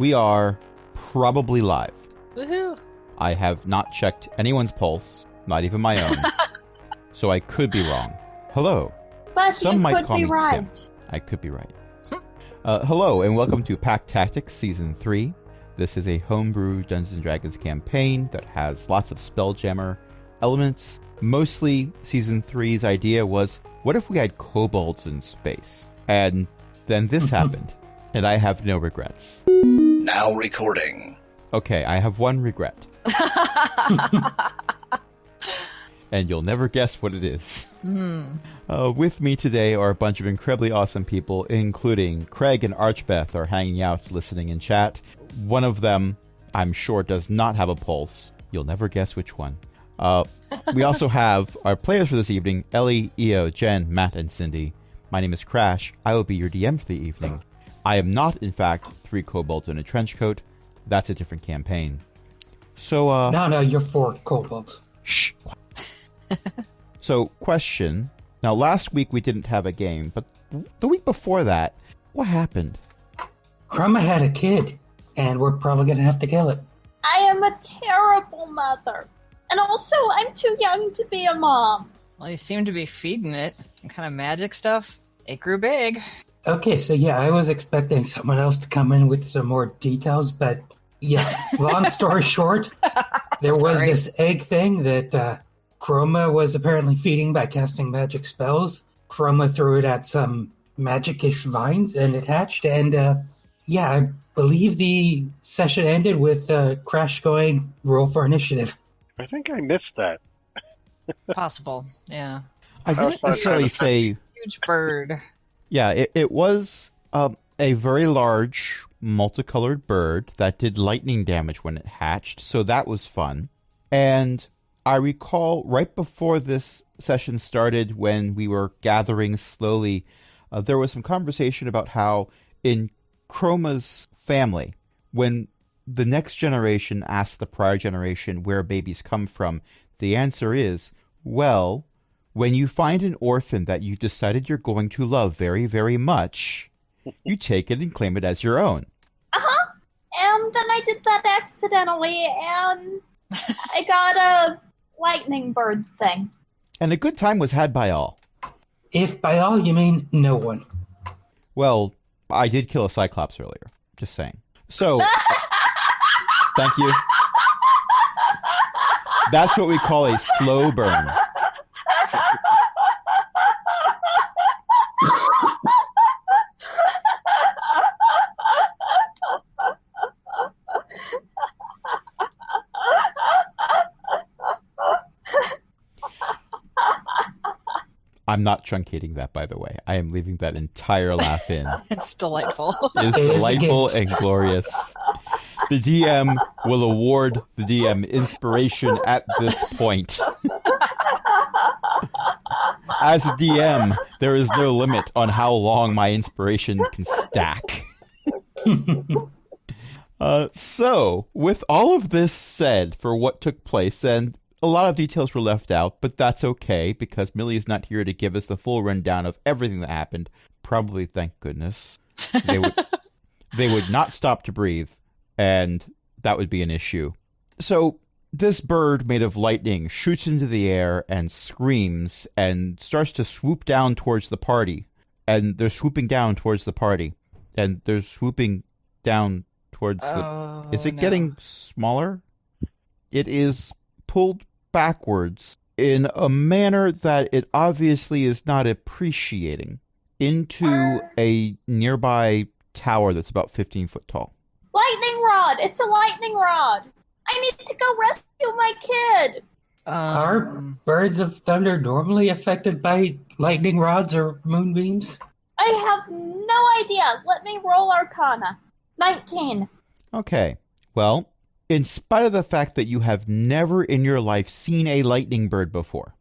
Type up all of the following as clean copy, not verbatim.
We are probably live. Woohoo! I have not checked anyone's pulse, not even my own, so I could be wrong. Hello. But Some you might could call be me right. Tim. I could be right. Hello, and welcome to Pack Tactics Season 3. This is a homebrew Dungeons & Dragons campaign that has lots of Spelljammer elements. Mostly, Season 3's idea was, what if we had kobolds in space? And then this happened, and I have no regrets. Now recording. Okay, I have one regret. And you'll never guess what it is. With me today are a bunch of incredibly awesome people, including Craig and Archbeth are hanging out, listening in chat. One of them, I'm sure, does not have a pulse. You'll never guess which one. We also have our players for this evening, Ellie, Io, Jen, Matt, and Cindy. My name is Crash. I will be your DM for the evening. I am not, in fact, 3 kobolds in a trench coat. That's a different campaign. So, No, you're 4 kobolds. Shh. So, question. Now, last week we didn't have a game, but the week before that, what happened? Chroma had a kid, and we're probably going to have to kill it. I am a terrible mother. And also, I'm too young to be a mom. Well, you seem to be feeding it. Some kind of magic stuff. It grew big. Okay, so yeah, I was expecting someone else to come in with some more details, but yeah, long story short, there was this egg thing that Chroma was apparently feeding by casting magic spells. Chroma threw it at some magic-ish vines, and it hatched, and yeah, I believe the session ended with Crash going, roll for initiative. I think I missed that. Possible, yeah. I didn't necessarily say... Huge bird. Yeah, it was a very large, multicolored bird that did lightning damage when it hatched, so that was fun. And I recall right before this session started, when we were gathering slowly, there was some conversation about how in Chroma's family, when the next generation asks the prior generation where babies come from, the answer is, well, when you find an orphan that you decided you're going to love very, very much, you take it and claim it as your own. Uh-huh. And then I did that accidentally, and I got a lightning bird thing. And a good time was had by all. If by all you mean no one. Well, I did kill a cyclops earlier. Just saying. So, thank you. That's what we call a slow burn. I'm not truncating that, by the way. I am leaving that entire laugh in. It's delightful. It is delightful and glorious. The DM will award the DM inspiration at this point. As a DM, there is no limit on how long my inspiration can stack. So, with all of this said for what took place, and a lot of details were left out, but that's okay, because Millie is not here to give us the full rundown of everything that happened. Probably, thank goodness. They would not stop to breathe, and that would be an issue. So, this bird made of lightning shoots into the air and screams and starts to swoop down towards the party. And they're swooping down towards the party. And they're swooping down towards the... Is it getting smaller? It is pulled backwards in a manner that it obviously is not appreciating into a nearby tower that's about 15 foot tall. Lightning rod! It's a lightning rod! I need to go rescue my kid! Are birds of thunder normally affected by lightning rods or moonbeams? I have no idea. Let me roll Arcana. 19. Okay. Well, in spite of the fact that you have never in your life seen a lightning bird before,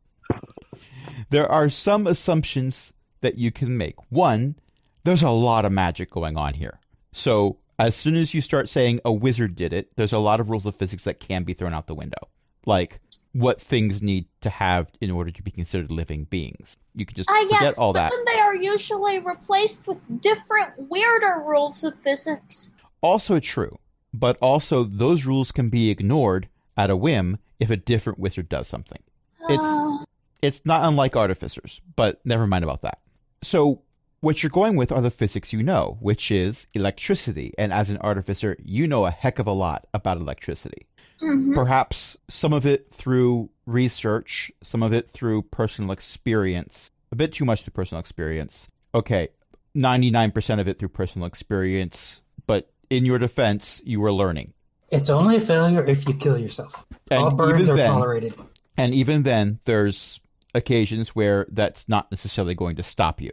there are some assumptions that you can make. One, there's a lot of magic going on here. So as soon as you start saying a wizard did it, there's a lot of rules of physics that can be thrown out the window. Like what things need to have in order to be considered living beings. You could just forget all that. But then they are usually replaced with different, weirder rules of physics. Also true. But also, those rules can be ignored at a whim if a different wizard does something. It's not unlike artificers, but never mind about that. So, what you're going with are the physics you know, which is electricity. And as an artificer, you know a heck of a lot about electricity. Mhm. Perhaps some of it through research, some of it through personal experience. A bit too much through personal experience. Okay, 99% of it through personal experience, but in your defense, you were learning. It's only a failure if you kill yourself. And All burns even are then- tolerated. And even then, there's occasions where that's not necessarily going to stop you,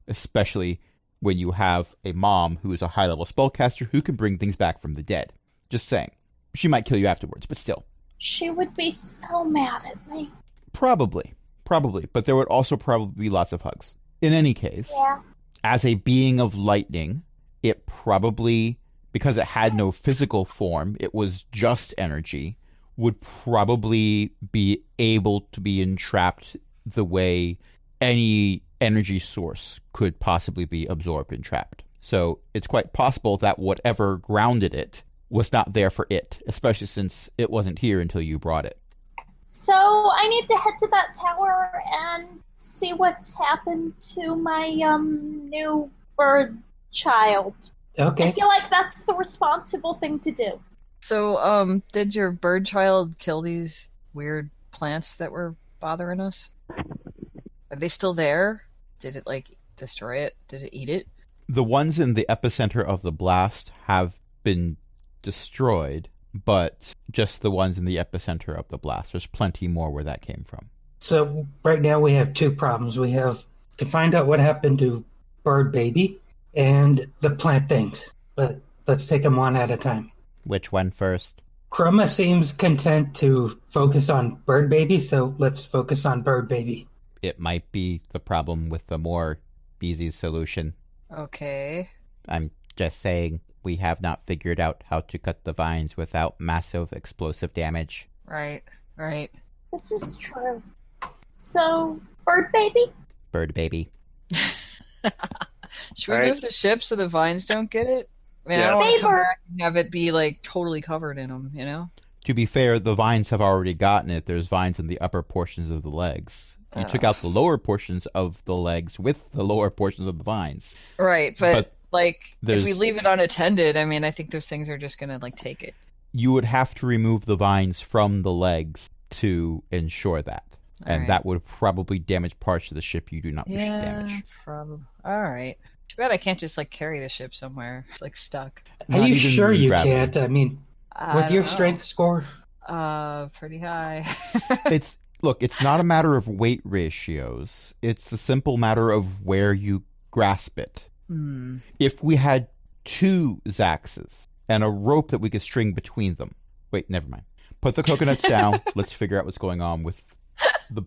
especially when you have a mom who is a high-level spellcaster who can bring things back from the dead. Just saying. She might kill you afterwards, but still. She would be so mad at me. Probably. But there would also probably be lots of hugs. In any case, Yeah. as a being of lightning, it probably, because it had no physical form, it was just energy, would probably be able to be entrapped the way any energy source could possibly be absorbed and trapped. So it's quite possible that whatever grounded it was not there for it, especially since it wasn't here until you brought it. So I need to head to that tower and see what's happened to my new bird child. I Okay. feel like that's the responsible thing to do. So, did your bird child kill these weird plants that were bothering us? Are they still there? Did it, destroy it? Did it eat it? The ones in the epicenter of the blast have been destroyed, but just the ones in the epicenter of the blast. There's plenty more where that came from. So right now we have two problems. We have to find out what happened to Bird Baby and the plant things. But let's take them one at a time. Which one first? Chroma seems content to focus on Bird Baby, so let's focus on Bird Baby. It might be the problem with the more easy solution. Okay. I'm just saying we have not figured out how to cut the vines without massive explosive damage. Right. This is true. So, bird baby? Bird baby. Should we Alright. move the ship so the vines don't get it? I mean, I Yeah. don't want to come Neighbor. back and have it be, totally covered in them, you know? To be fair, the vines have already gotten it. There's vines in the upper portions of the legs. You took out the lower portions of the legs with the lower portions of the vines. Right, but if we there's- leave it unattended, I mean, I think those things are just going to, take it. You would have to remove the vines from the legs to ensure that. And Alright. that would probably damage parts of the ship you do not wish to damage. Probably. All right. Too bad I can't just, carry the ship somewhere, stuck. Are Not you even sure you gravity. can't? I mean, I with don't your know. strength score? Pretty high. It's not a matter of weight ratios. It's a simple matter of where you grasp it. Hmm. If we had 2 Zaxes and a rope that we could string between them. Wait, never mind. Put the coconuts down. Let's figure out what's going on with the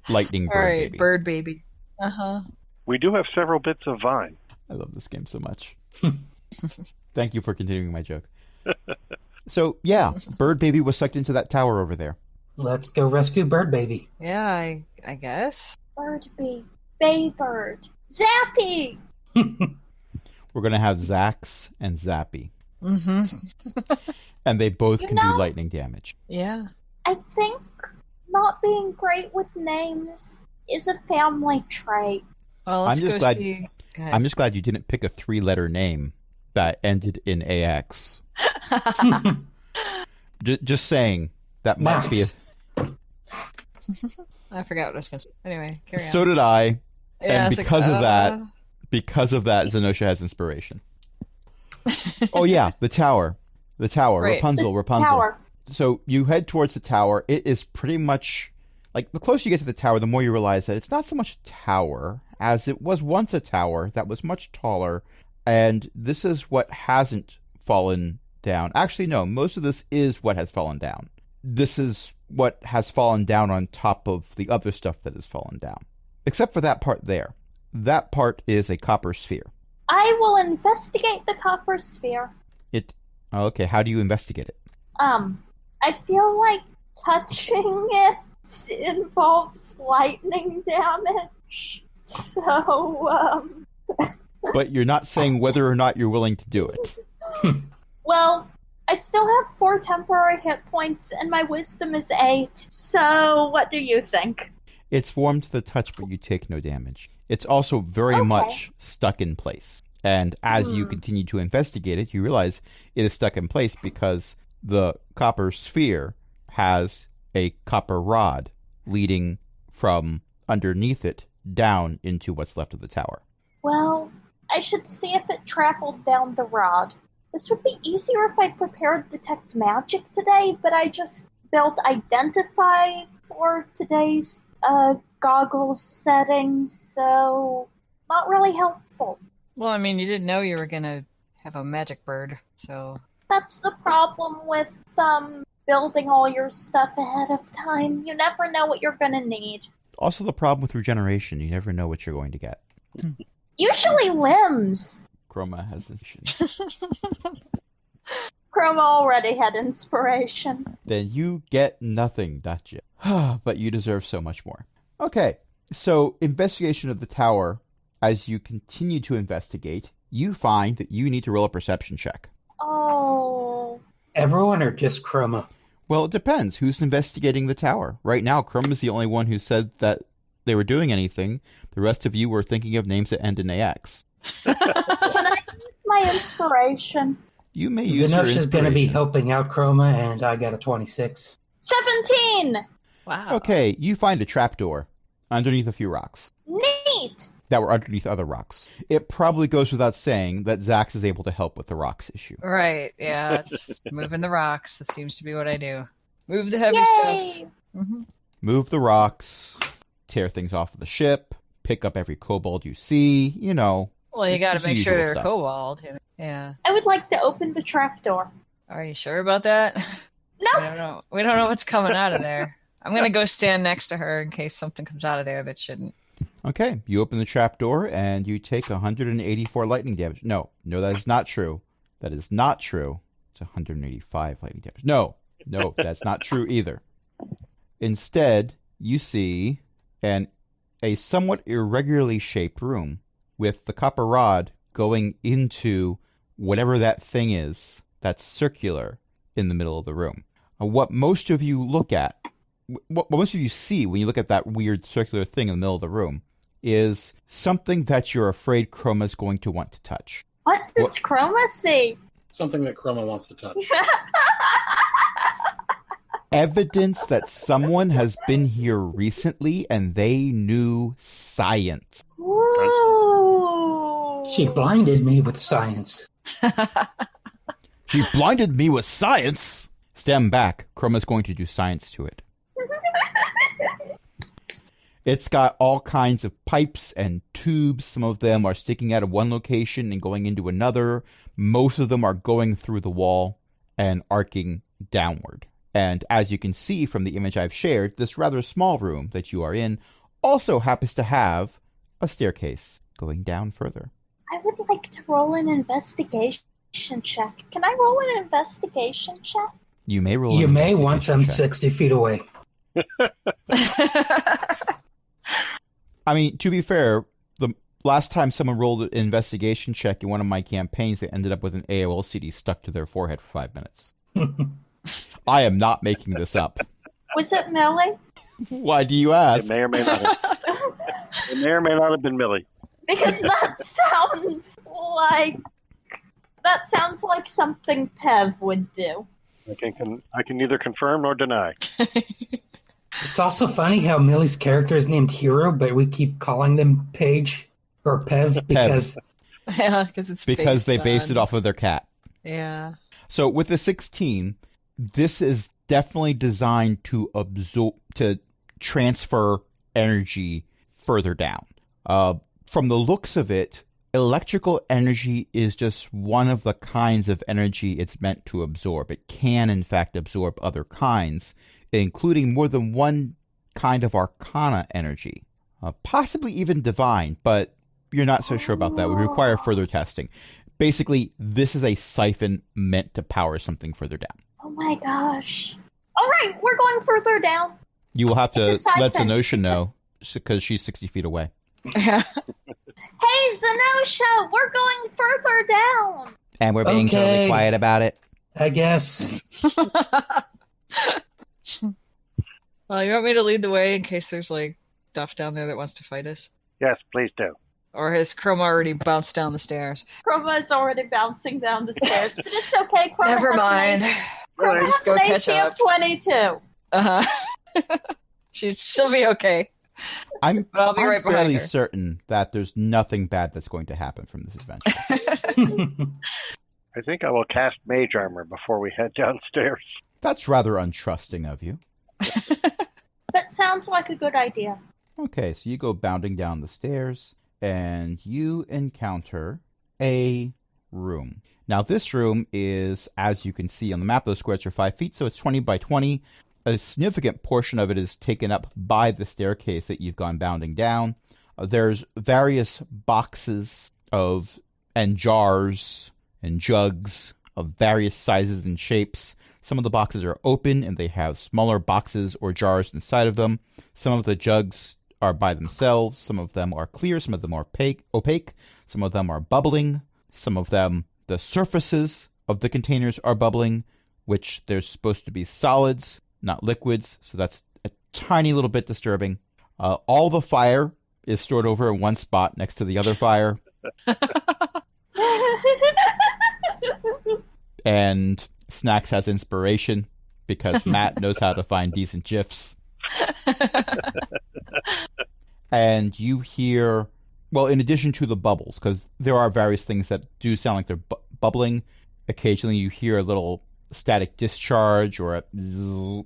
lightning bird All right, baby. bird baby. Uh-huh. We do have several bits of vine. I love this game so much. Thank you for continuing my joke. So, yeah, bird baby was sucked into that tower over there. Let's go rescue Bird Baby. Yeah, I guess. Bird bee. Baybird. Zappy! We're going to have Zax and Zappy. Mm-hmm. And they both You can know- do lightning damage. Yeah. I think not being great with names is a family trait. Well, let's I'm just go glad- see. Go ahead. I'm just glad you didn't pick a 3-letter name that ended in AX. Just saying, that might be a... I forgot what I was going to say. Anyway, carry on. So did I. Yeah, and it's because of that, Zenosha has inspiration. Oh yeah, the tower. Right. Rapunzel. Tower. So you head towards the tower. It is pretty much the closer you get to the tower, the more you realize that it's not so much a tower as it was once a tower that was much taller, and this is what hasn't fallen down. Actually, no, most of this is what has fallen down. This is what has fallen down on top of the other stuff that has fallen down. Except for that part there. That part is a copper sphere. I will investigate the copper sphere. Okay, how do you investigate it? I feel like touching it involves lightning damage. So, But you're not saying whether or not you're willing to do it. Well, I still have 4 temporary hit points, and my wisdom is 8. So, what do you think? It's warm to the touch, but you take no damage. It's also very Okay. much stuck in place. And as you continue to investigate it, you realize it is stuck in place because the copper sphere has a copper rod leading from underneath it down into what's left of the tower. Well, I should see if it traveled down the rod. This would be easier if I prepared Detect Magic today, but I just built Identify for today's goggles settings, so not really helpful. Well, I mean, you didn't know you were gonna have a magic bird, so... That's the problem with building all your stuff ahead of time. You never know what you're gonna need. Also the problem with regeneration, you never know what you're going to get. Usually limbs. Chroma has vision. Chroma already had inspiration. Then you get nothing, Dacia. But you deserve so much more. Okay, so investigation of the tower. As you continue to investigate, you find that you need to roll a perception check. Oh. Everyone or just Chroma? Well, it depends. Who's investigating the tower? Right now, Chroma's the only one who said that they were doing anything. The rest of you were thinking of names that end in AX. Can I use my inspiration? You may use your Zenosha's going to be inspiration. helping out Chroma, and I got a 26. 17! Wow. Okay, you find a trapdoor underneath a few rocks Neat! that were underneath other rocks. It probably goes without saying that Zax is able to help with the rocks issue. Right, yeah. Just moving the rocks. That seems to be what I do. Move the heavy stuff. Yay! Mm-hmm. Move the rocks, tear things off of the ship, pick up every kobold you see, you know. Well, you gotta Just the make sure usual they're stuff. kobold. Yeah. I would like to open the trapdoor. Are you sure about that? I Nope! don't know. We don't know what's coming out of there. I'm gonna go stand next to her in case something comes out of there that shouldn't. Okay, you open the trapdoor and you take 184 lightning damage. No, that is not true. That is not true. It's 185 lightning damage. No, that's not true either. Instead, you see a somewhat irregularly shaped room with the copper rod going into whatever that thing is that's circular in the middle of the room. What most of you look at, what most of you see when you look at that weird circular thing in the middle of the room is something that you're afraid Chroma's going to want to touch. What does Chroma see? Something that Chroma wants to touch. Evidence that someone has been here recently and they knew science. Ooh. She blinded me with science. She blinded me with science! Stand back. Chroma's going to do science to it. It's got all kinds of pipes and tubes. Some of them are sticking out of one location and going into another. Most of them are going through the wall and arcing downward. And as you can see from the image I've shared, this rather small room that you are in also happens to have a staircase going down further. I would like to roll an investigation check. Can I roll an investigation check? You may roll. You an may want investigation them check. 60 feet away. I mean, to be fair, the last time someone rolled an investigation check in one of my campaigns, they ended up with an AOL CD stuck to their forehead for 5 minutes. I am not making this up. Was it Millie? Why do you It ask? may or may not have, it may or may not have been Millie. Because that sounds like something Pev would do. I can neither confirm nor deny. It's also funny how Millie's character is named Hero, but we keep calling them Paige or Pev because Yeah, because they based it off of their cat. Yeah. So with the 16, this is definitely designed to transfer energy further down. From the looks of it, electrical energy is just one of the kinds of energy it's meant to absorb. It can, in fact, absorb other kinds, including more than one kind of arcana energy. Possibly even divine, but you're not so sure about that. We require further testing. Basically, this is a siphon meant to power something further down. Oh my gosh. Alright, we're going further down. You will have to It's a let siphon. Zenosha know, because she's 60 feet away. Hey, Zenosha, we're going further down. And we're being totally Okay. quiet about it. I guess. Well, you want me to lead the way in case there's like stuff down there that wants to fight us? Yes, please do. Or has Chroma already bounced down the stairs? Chroma is already bouncing down the stairs, but it's okay. Chroma Never has mind. An AC, Right. Chroma Just has go an catch AC up. of 22. Uh-huh. She'll be okay. I'm But I'll be right behind fairly her. certain that there's nothing bad that's going to happen from this adventure. I think I will cast Mage Armor before we head downstairs. That's rather untrusting of you. But sounds like a good idea. Okay, so you go bounding down the stairs, and you encounter a room. Now, this room is, as you can see on the map, those squares are 5 feet, so it's 20 by 20. A significant portion of it is taken up by the staircase that you've gone bounding down. There's various boxes and jars and jugs of various sizes and shapes. Some of the boxes are open and they have smaller boxes or jars inside of them. Some of the jugs are by themselves. Some of them are clear. Some of them are opaque. Some of them are bubbling. Some of them, the surfaces of the containers are bubbling, which they're supposed to be solids, not liquids. So that's a tiny little bit disturbing. All the fire is stored over in one spot next to the other fire. And Snacks has inspiration because Matt knows how to find decent GIFs. And you hear, well, in addition to the bubbles, because there are various things that do sound like they're bubbling, occasionally you hear a little static discharge or a zzz.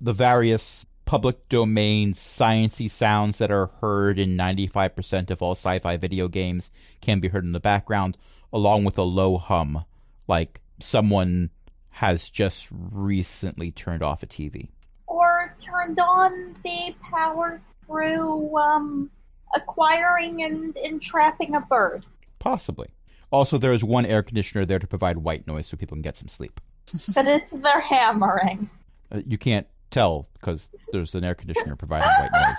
The various public domain sciencey sounds that are heard in 95% of all sci-fi video games can be heard in the background, along with a low hum, like someone has just recently turned off a TV. Or turned on the power through acquiring and entrapping a bird. Possibly. Also, there is one air conditioner there to provide white noise so people can get some sleep. But it's their hammering. You can't tell because there's an air conditioner providing white noise.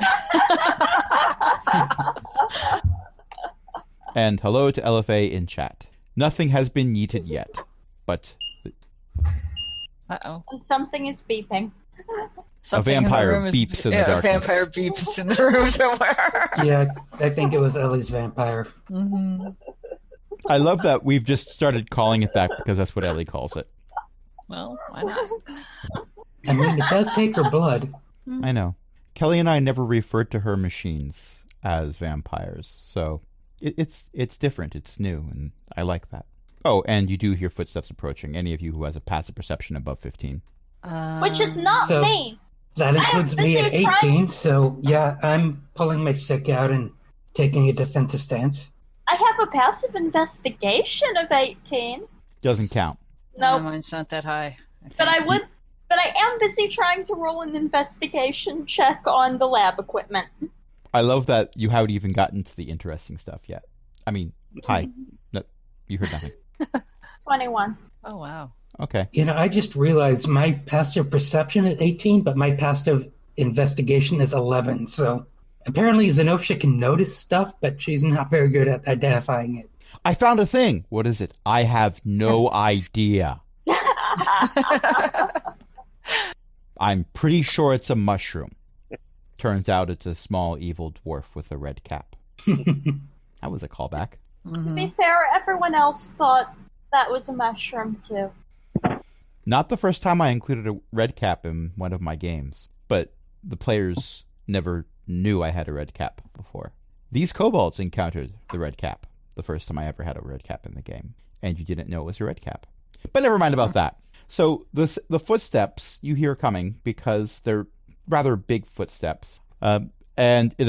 And hello to LFA in chat. Nothing has been yeeted yet, but Uh-oh. And something is beeping. Something in the vampire room is- beeps in the yeah, darkness. A vampire beeps in the room somewhere. Yeah, I think it was Ellie's vampire. Mm-hmm. I love that we've just started calling it that because that's what Ellie calls it. Well, why not? I mean, it does take her blood. I know. Kelly and I never referred to her machines as vampires, so it's different. It's new, and I like that. Oh, and you do hear footsteps approaching. Any of you who has a passive perception above 15. Which is not So- me. That includes me at busy trying- 18, so yeah, I'm pulling my stick out and taking a defensive stance. I have a passive investigation of 18. Doesn't count. No, Mine's not that high. but I am busy trying to roll an investigation check on the lab equipment. I love that you haven't even gotten to the interesting stuff yet. I mean, hi. No, you heard nothing. 21. Oh, wow. Okay. You know, I just realized my passive perception is 18, but my passive investigation is 11, so apparently Zenobia can notice stuff, but she's not very good at identifying it. I found a thing. What is it? I have no idea. I'm pretty sure it's a mushroom. Turns out it's a small evil dwarf with a red cap. That was a callback. To be fair, everyone else thought that was a mushroom too. Not the first time I included a red cap in one of my games, but the players never knew I had a red cap before. These kobolds encountered the red cap the first time I ever had a red cap in the game, and you didn't know it was a red cap. But never mind about that. So the footsteps you hear coming because they're rather big footsteps, and it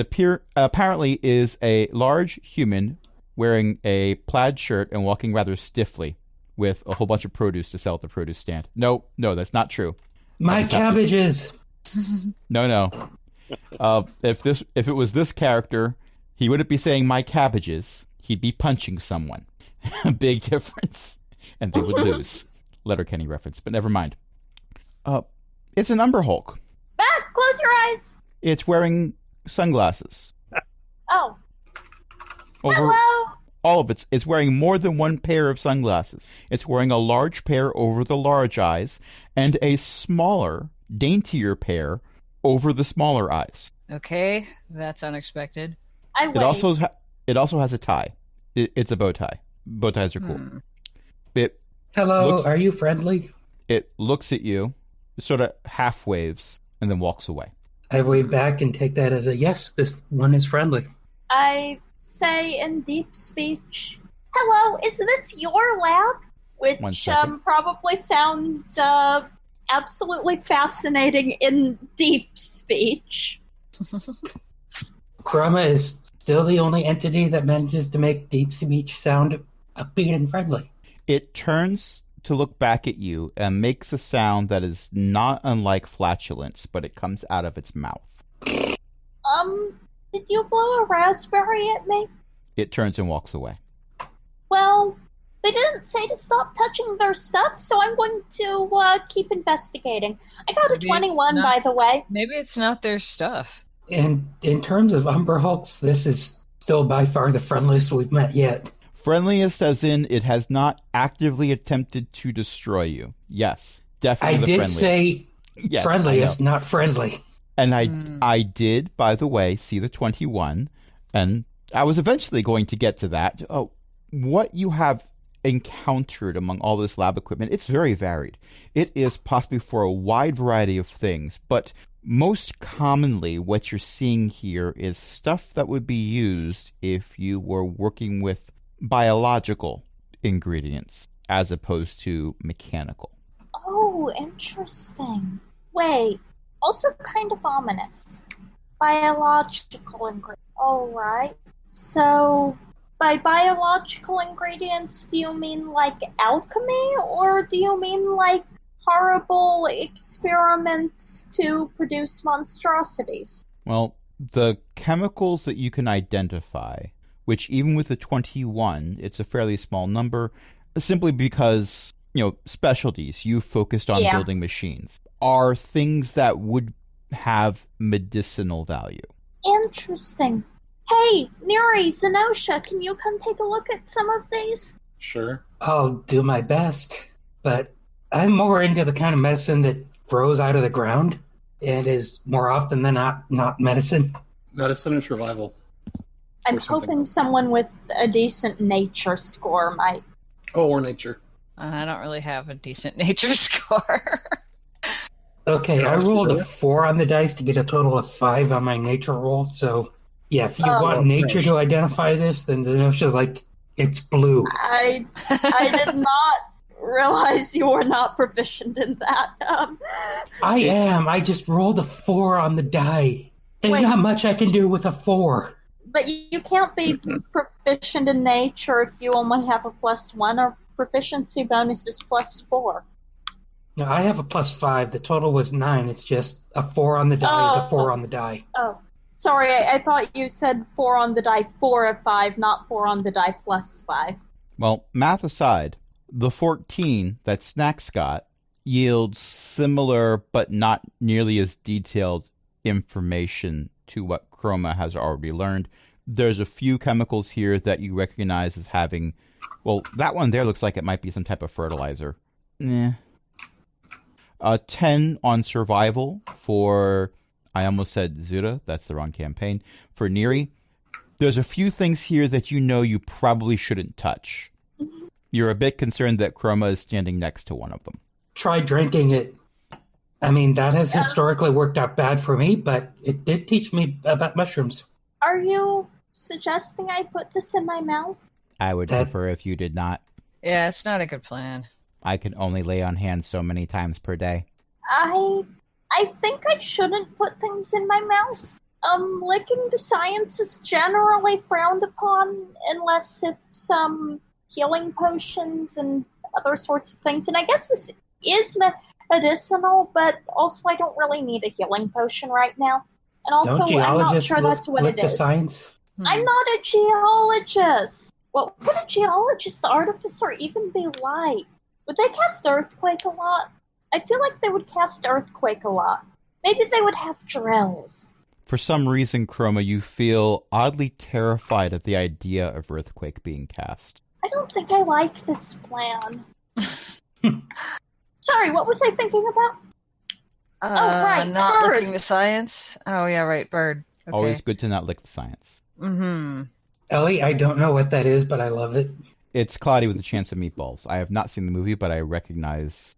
apparently is a large human wearing a plaid shirt and walking rather stiffly with a whole bunch of produce to sell at the produce stand. No, that's not true. My just have to- cabbages! No. If it was this character, he wouldn't be saying my cabbages. He'd be punching someone. Big difference. And they would lose. Letterkenny reference, but never mind. It's an Umber Hulk. Matt, close your eyes. It's wearing sunglasses. Oh, Over, hello. all of it's wearing more than one pair of sunglasses. It's wearing a large pair over the large eyes and a smaller, daintier pair over the smaller eyes. Okay, that's unexpected. I It wait. also has a tie. It's a bow tie. Bow ties are cool. It Hello, Looks- are you friendly? looks at you, sort of half waves, and then walks away. I wave back and take that as a yes, this one is friendly. I say in deep speech, "Hello, is this your lab?" One Which second. probably sounds absolutely fascinating in deep speech. Chroma is still the only entity that manages to make deep speech sound upbeat and friendly. It turns to look back at you and makes a sound that is not unlike flatulence, but it comes out of its mouth. Did you blow a raspberry at me? It turns and walks away. Well, they didn't say to stop touching their stuff, so I'm going to keep investigating. I got a Maybe it's 21, not- by the way. Maybe it's not their stuff. And in terms of Umber Hulks, this is still by far the friendliest we've met yet. Friendliest as in it has not actively attempted to destroy you. Yes, definitely I the did friendliest. say Yes, friendliest, I know. not friendly. And I did, by the way, see the 21, and I was eventually going to get to that. Oh, what you have encountered among all this lab equipment, it's very varied. It is possibly for a wide variety of things, but most commonly what you're seeing here is stuff that would be used if you were working with biological ingredients as opposed to mechanical. Oh, interesting. Wait, also kind of ominous. Biological ingredients. Alright. So, by biological ingredients, do you mean like alchemy, or do you mean like horrible experiments to produce monstrosities? Well, the chemicals that you can identify, which even with the 21, it's a fairly small number, simply because, specialties, you focused on Yeah. building machines, are things that would have medicinal value. Interesting. Hey, Neri, Zenosha, can you come take a look at some of these? Sure. I'll do my best, but I'm more into the kind of medicine that grows out of the ground and is more often than not medicine. Medicine and survival. I'm Or something. hoping someone with a decent nature score might. Oh, or nature. I don't really have a decent nature score. Okay, I Gosh, rolled a really? 4 on the dice to get a total of 5 on my nature roll, so yeah, if you want Oh, nature gosh. to identify this, then Zenosha's like, it's blue. I did not realize you were not proficient in that. I am. I just rolled a 4 on the die. There's Wait. not much I can do with a 4. But you can't be proficient in nature if you only have a +1, or proficiency bonus is +4. No, I have a +5. The total was 9. It's just a 4 on the die is a 4 on the die. Oh, sorry, I thought you said 4 on the die 4 of 5, not 4 on the die +5. Well, math aside, the 14 that Snacks got yields similar but not nearly as detailed information to what Chroma has already learned. There's a few chemicals here that you recognize as having, well, that one there looks like it might be some type of fertilizer. 10 on survival for, I almost said Zura, that's the wrong campaign, for Neri. There's a few things here that you probably shouldn't touch. You're a bit concerned that Chroma is standing next to one of them. Try drinking it. I mean, that has historically worked out bad for me, but it did teach me about mushrooms. Are you suggesting I put this in my mouth? I would That- prefer if you did not. Yeah, it's not a good plan. I can only lay on hands so many times per day. I think I shouldn't put things in my mouth. Licking the science is generally frowned upon unless it's healing potions and other sorts of things. And I guess this is medicinal, but also I don't really need a healing potion right now. And also, Don't I'm not geologists sure that's what lick it the is. science? I'm not a geologist. What would a geologist, artificer even be like? Would they cast Earthquake a lot? I feel like they would cast Earthquake a lot. Maybe they would have drills. For some reason, Chroma, you feel oddly terrified at the idea of earthquake being cast. I don't think I like this plan. Sorry, what was I thinking about? Right, not bird. looking the science. Oh yeah, right, bird. Okay. Always good to not lick the science. Mm-hmm. Ellie, I don't know what that is, but I love it. It's Cloudy with a Chance of Meatballs. I have not seen the movie, but I recognize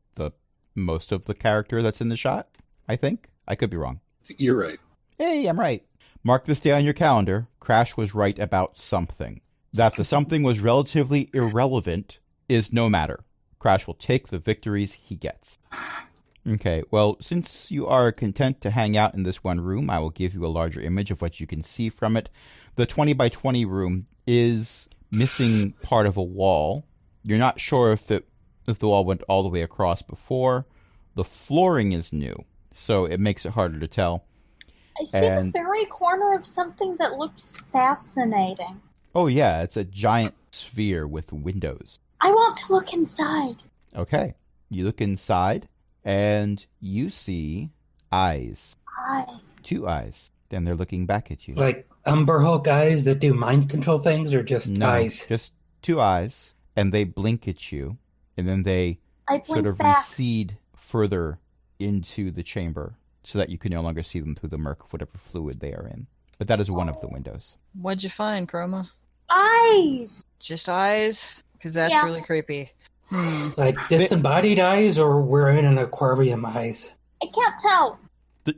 most of the character that's in the shot, I think. I could be wrong. You're right. Hey, I'm right. Mark this day on your calendar. Crash was right about something. That the something was relatively irrelevant is no matter. Crash will take the victories he gets. Okay, well, since you are content to hang out in this one room, I will give you a larger image of what you can see from it. The 20 by 20 room is missing part of a wall. You're not sure if the wall went all the way across before. The flooring is new, so it makes it harder to tell. I see the very corner of something that looks fascinating. Oh yeah, it's a giant sphere with windows. I want to look inside. Okay, you look inside, and you see eyes. Eyes. 2 eyes. Then they're looking back at you. Like Umber Hulk eyes that do mind control things, or just eyes? Just 2 eyes, and they blink at you, and then they I blink sort of back. recede further into the chamber so that you can no longer see them through the murk of whatever fluid they are in. But that is one of the windows. What'd you find, Chroma? Eyes. Just eyes? Because that's Yeah. really creepy. Like disembodied eyes, or we're in an aquarium eyes? I can't tell.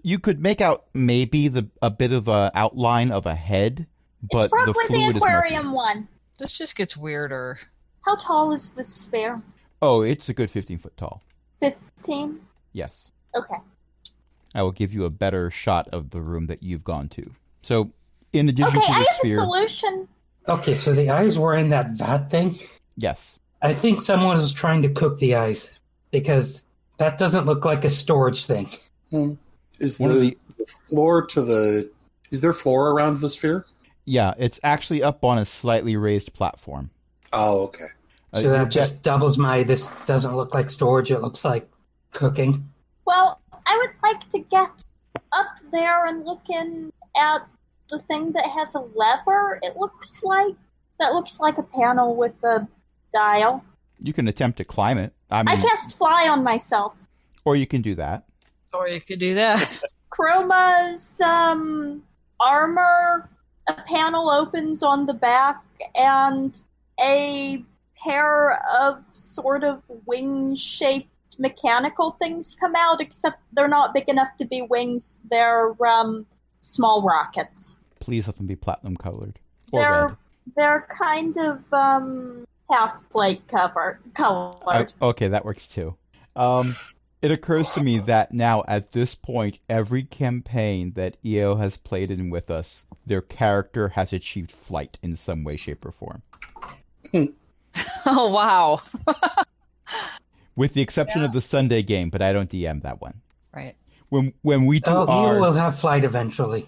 You could make out maybe a bit of a outline of a head, but It's probably the fluid the is murky. aquarium one. This just gets weirder. How tall is this sphere? Oh, it's a good 15 foot tall. 15? Yes. Okay. I will give you a better shot of the room that you've gone to. So, in addition Okay, to I the have sphere... a solution. Okay, so the eyes were in that vat thing? Yes. I think someone was trying to cook the eyes, because that doesn't look like a storage thing. Is One of the floor to the... Is there floor around the sphere? Yeah, it's actually up on a slightly raised platform. Oh, okay. So that just doubles my, this doesn't look like storage, it looks like cooking. Well, I would like to get up there and look in at the thing that has a lever. That looks like a panel with a dial. You can attempt to climb it. I mean, cast fly on myself. or you can do that. Or you could do that. Chroma's armor, a panel opens on the back, and a pair of sort of wing-shaped mechanical things come out, except they're not big enough to be wings. They're small rockets. Please let them be platinum colored. Or red. They're kind of half plate colored. Okay, that works too. It occurs to me that now, at this point, every campaign that EO has played in with us, their character has achieved flight in some way, shape, or form. Oh, wow. With the exception of the Sunday game, but I don't DM that one. Right. When we do You will have flight eventually.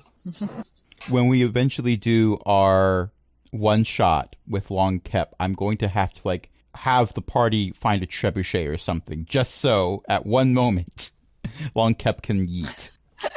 when we eventually do our one shot with Long Kep, I'm going to have to have the party find a trebuchet or something, just so at one moment Long Kep can yeet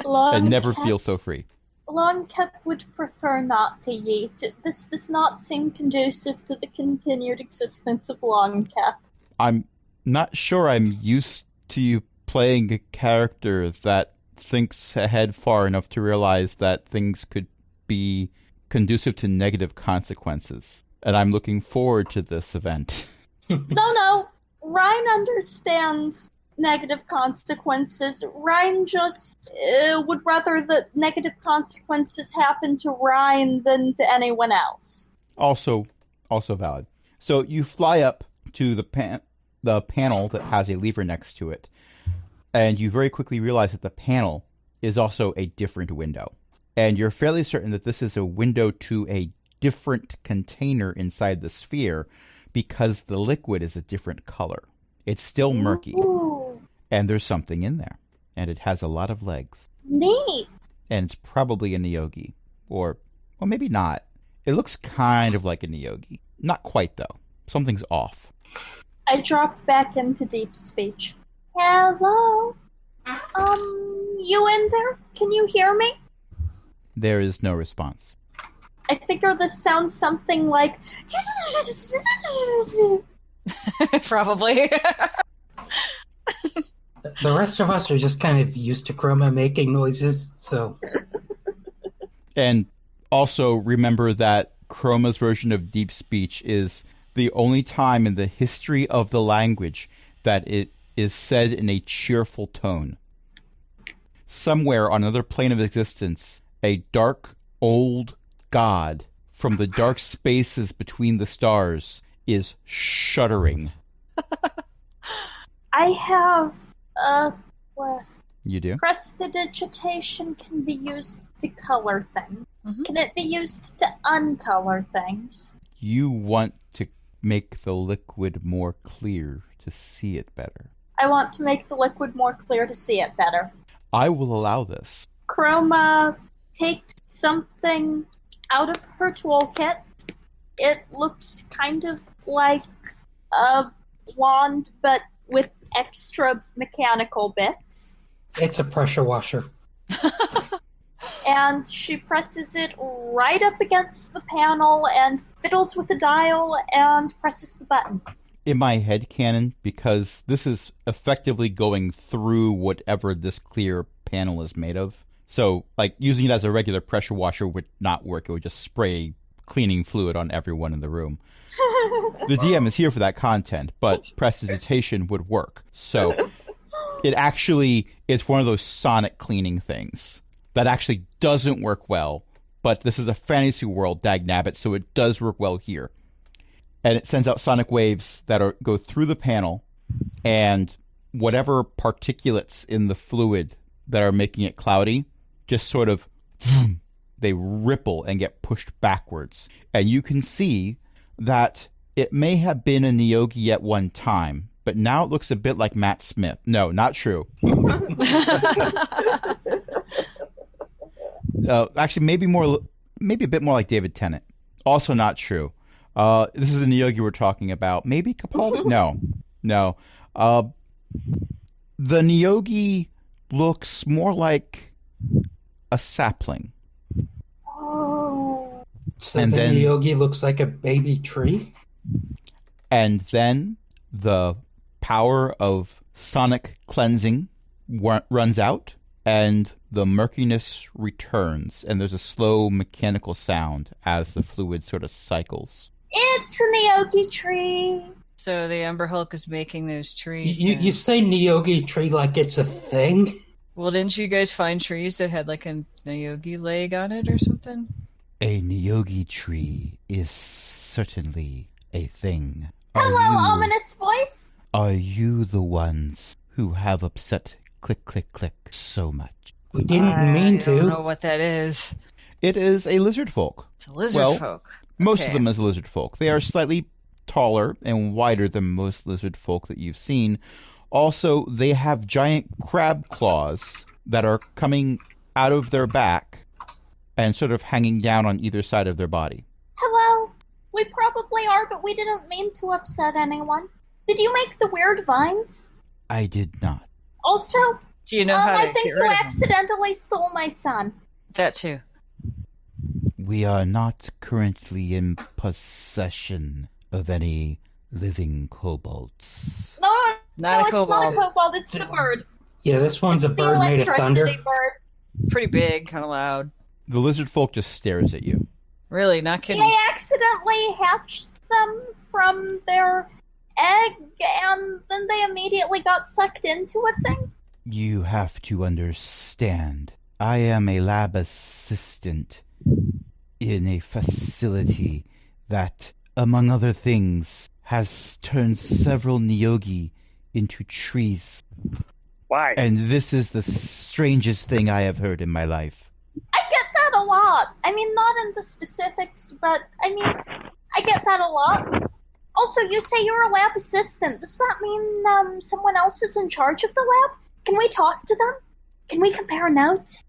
and never feel so free. Long Kep would prefer not to yeet. This does not seem conducive to the continued existence of Long Kep. I'm not sure I'm used to you playing a character that thinks ahead far enough to realize that things could be conducive to negative consequences. And I'm looking forward to this event. No. Ryan understands negative consequences. Ryan just would rather that negative consequences happen to Ryan than to anyone else. Also valid. So you fly up to the panel that has a lever next to it, and you very quickly realize that the panel is also a different window. And you're fairly certain that this is a window to a different container inside the sphere because the liquid is a different color. It's still murky. Ooh, And there's something in there. And it has a lot of legs. neat. And it's probably a Neogi. Or maybe not. It looks kind of like a Neogi. Not quite, though. Something's off. I dropped back into deep speech. Hello? You in there? Can you hear me? There is no response. I figure this sounds something like... Probably. The rest of us are just kind of used to Chroma making noises, so... And also remember that Chroma's version of deep speech is the only time in the history of the language that it is said in a cheerful tone. Somewhere on another plane of existence, a dark, old god from the dark spaces between the stars is shuddering. I have a quest. You do? Prestidigitation can be used to color things. Mhm. Can it be used to uncolor things? You want to make the liquid more clear to see it better. I want to make the liquid more clear to see it better. I will allow this. Chroma takes something out of her toolkit. It looks kind of like a wand, but with extra mechanical bits. It's a pressure washer. And she presses it right up against the panel and fiddles with the dial and presses the button. In my head canon, because this is effectively going through whatever this clear panel is made of. So, like, using it as a regular pressure washer would not work. It would just spray cleaning fluid on everyone in the room. The DM is here for that content, but prestidigitation would work. So, it actually is one of those sonic cleaning things that actually doesn't work well, but this is a fantasy world, dagnabbit, so it does work well here. And it sends out sonic waves that go through the panel, and whatever particulates in the fluid that are making it cloudy just sort of they ripple and get pushed backwards. And you can see that it may have been a Neogi at one time, but now it looks a bit like Matt Smith. No, not true. Actually, maybe a bit more like David Tennant. Also not true. This is a Neogi we're talking about. Maybe Capaldi? No. The Neogi looks more like a sapling. Oh. So And the then- Yogi looks like a baby tree? And then the power of sonic cleansing runs out, and the murkiness returns, and there's a slow mechanical sound as the fluid sort of cycles. It's a Neogi tree. So the Ember Hulk is making those trees. You then. you say Neogi tree like it's a thing? Well, didn't you guys find trees that had like a Neogi leg on it or something? A Neogi tree is certainly a thing. Are Hello, you- ominous voice. Are you the ones who have upset Click Click Click so much? We didn't mean I don't know to. what that is. It is a lizard folk. It's a lizard Well, folk. Most Okay. of them is lizard folk. They are slightly taller and wider than most lizard folk that you've seen. Also, they have giant crab claws that are coming out of their back and sort of hanging down on either side of their body. Hello. We probably are, but we didn't mean to upset anyone. Did you make the weird vines? I did not. Also, Do you know how to I think get you rid of them? accidentally stole my son. That too. We are not currently in possession of any living kobolds. No, Not a it's not a kobold. kobold, it's the bird. Yeah, this one's It's a the bird made of thunder. electricity bird. Pretty big, kind of loud. The lizard folk just stares at you. Really, not See, kidding. I accidentally hatched them from their egg, and then they immediately got sucked into a thing. You have to understand. I am a lab assistant in a facility that, among other things, has turned several Neogi into trees. Why? And this is the strangest thing I have heard in my life. I get that a lot. I mean, not in the specifics, but I mean, I get that a lot. Also, you say you're a lab assistant. Does that mean someone else is in charge of the lab? Can we talk to them? Can we compare notes?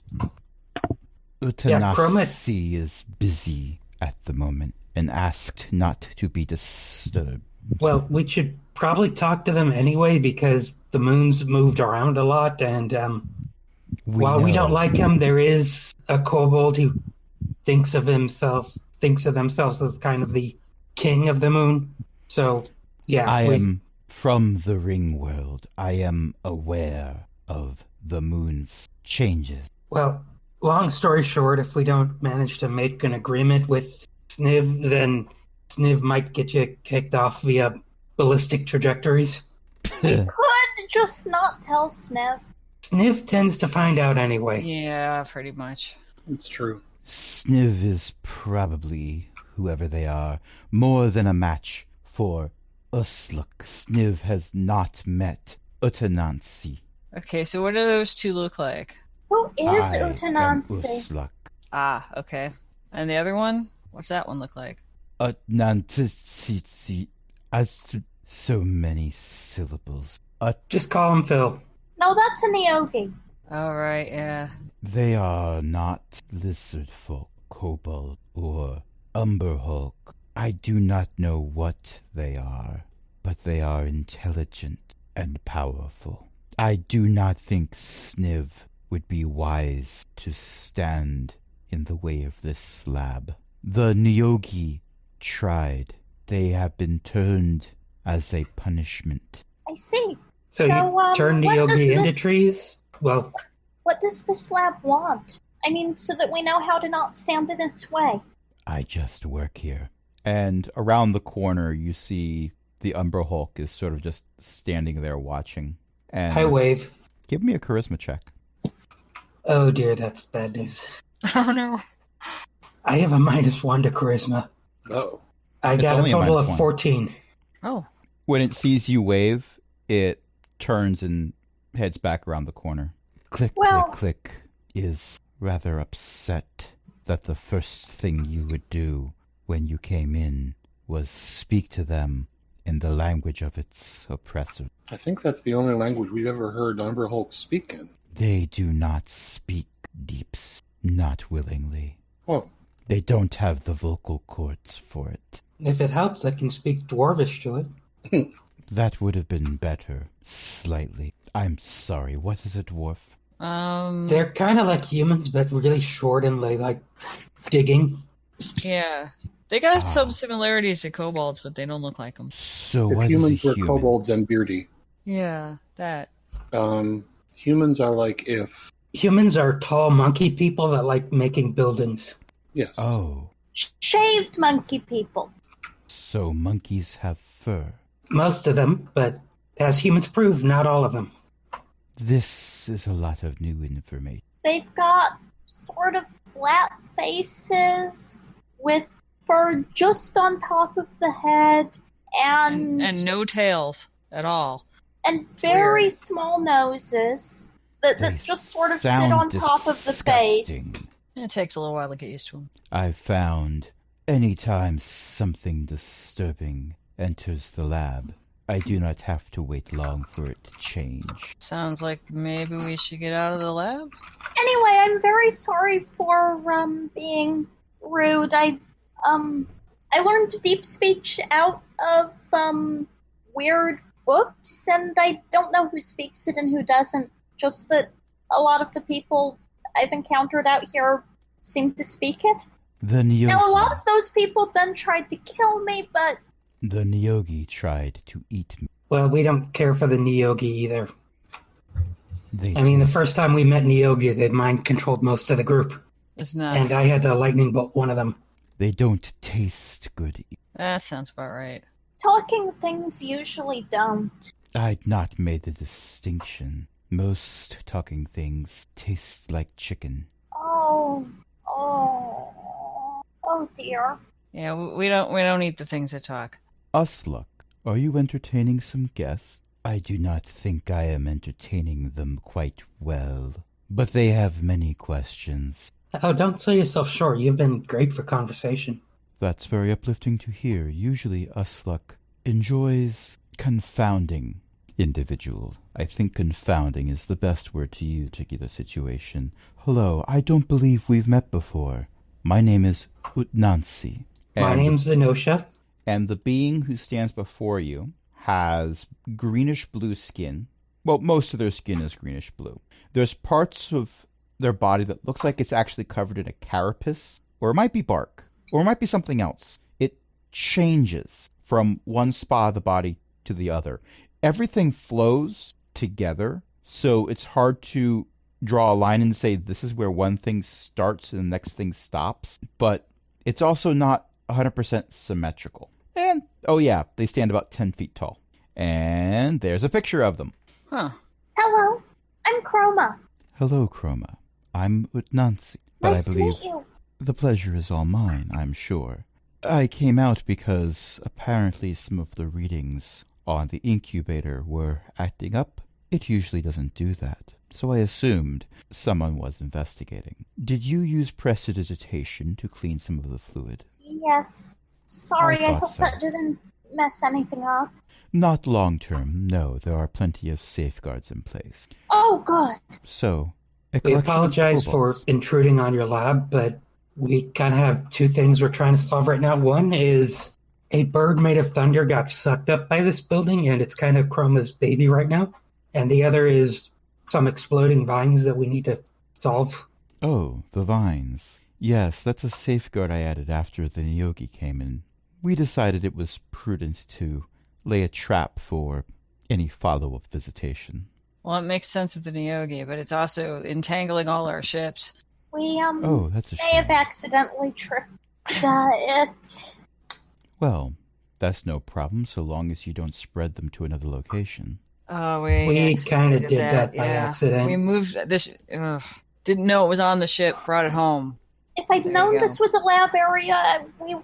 Utanasi is busy at the moment and asked not to be disturbed. Well, we should probably talk to them anyway because the moon's moved around a lot and While we don't like him, there is a kobold who thinks of themselves as kind of the king of the moon. So, yeah. I am from the ring world. I am aware of the moon's changes. Well, long story short, if we don't manage to make an agreement with Sniv, then Sniv might get you kicked off via ballistic trajectories. Could just not tell Sniv. Sniv tends to find out anyway. Yeah, pretty much. It's true. Sniv is probably, whoever they are, more than a match for Usluk. Sniv has not met Utanansi. Okay, so what do those two look like? Who is I am Utanansi? Usluk. Ah, okay. And the other one? What's that one look like? Utanansi. So many syllables. Just call him Phil. No, that's a Neogi. All right, yeah. They are not lizard folk, kobold, or umber hulk. I do not know what they are, but they are intelligent and powerful. I do not think Sniv would be wise to stand in the way of this slab. The Neogi tried. They have been turned as a punishment. I see. So you turn what does Neogi into this- trees? Well, What does this lab want? I mean, so that we know how to not stand in its way. I just work here. And around the corner, you see the Umber Hulk is sort of just standing there watching. And I wave. give me a charisma check. Oh dear, that's bad news. Oh no. I have a -1 to charisma. Oh. I It's got a only a total of -1. 14. Oh. When it sees you wave, it turns and heads back around the corner. Click, Well- click, click is rather upset that the first thing you would do when you came in was speak to them in the language of its oppressor. I think that's the only language we've ever heard Umber Hulk speak in. They do not speak deeps, not willingly. Oh. They don't have the vocal cords for it. If it helps, I can speak Dwarvish to it. That would have been better, slightly. I'm sorry, what is a dwarf? They're kind of like humans, but really short and they like digging. Yeah. They got Ah. some similarities to kobolds, but they don't look like them. So If what is humans a were human? kobolds and beardy. Yeah, that. Humans are like if. Humans are tall monkey people that like making buildings. Yes. Oh, Shaved monkey people. so monkeys have fur. Most of them, but as humans prove, not all of them. This is a lot of new information. They've got sort of flat faces with fur just on top of the head And no tails at all. and very Weird. small noses that They just sort of sit sound on top of the face. disgusting. It takes a little while to get used to them. I've found anytime something disturbing enters the lab, I do not have to wait long for it to change. Sounds like maybe we should get out of the lab. Anyway, I'm very sorry for being rude. I learned deep speech out of weird books, and I don't know who speaks it and who doesn't. Just that a lot of the people I've encountered out here seem to speak it. The Neogi, Now, a lot of those people then tried to kill me, but the Neogi tried to eat me. Well, we don't care for the Neogi either. They I mean, the taste- first time we met Neogi, they mind controlled most of the group. It's not. And I had to lightning bolt one of them. They don't taste good. That sounds about right. talking things usually don't. I'd not made the distinction. Most talking things taste like chicken. Oh dear. Yeah, we don't eat the things that talk. Usluk, are you entertaining some guests? I do not think I am entertaining them quite well, but they have many questions. Oh, don't sell yourself short. You've been great for conversation. That's very uplifting to hear. Usually Usluk enjoys confounding individuals. I think confounding is the best word to use in a particular situation. Hello, I don't believe we've met before. My name is Utnansi. My name's Zenosha. And the being who stands before you has greenish blue skin, Well, most of their skin is greenish blue. There's parts of their body that looks like it's actually covered in a carapace, or it might be bark, or it might be something else. It changes from one spot of the body to the other. Everything flows together, so it's hard to draw a line and say this is where one thing starts and the next thing stops, but it's also not 100% symmetrical. And, oh yeah, they stand about 10 feet tall. And there's a picture of them. Huh. Hello, I'm Chroma. Hello, Chroma. I'm Utnansi, but Nice I to believe meet you. the pleasure is all mine, I'm sure. I came out because apparently some of the readings on the incubator were acting up. It usually doesn't do that, so I assumed someone was investigating. Did you use prestidigitation to clean some of the fluid? Yes. Sorry, I I thought hope so. that didn't mess anything up. Not long term, no. There are plenty of safeguards in place. Oh, good. So, a We collection of apologize for kobolds. intruding on your lab, but we kind of have two things we're trying to solve right now. One is a bird made of thunder got sucked up by this building, and it's kind of Chroma's baby right now. And the other is some exploding vines that we need to solve. Oh, the vines. Yes, that's a safeguard I added after the Nyogi came in. We decided it was prudent to lay a trap for any follow-up visitation. Well, it makes sense with the Nyogi, but it's also entangling all our ships. We, Oh, that's a may have shame. accidentally tripped it. Well, that's no problem so long as you don't spread them to another location. Oh, We kind of accidentally did that by accident. We moved this. Didn't know it was on the ship. Brought it home. If I'd There you known go. this was a lab area, we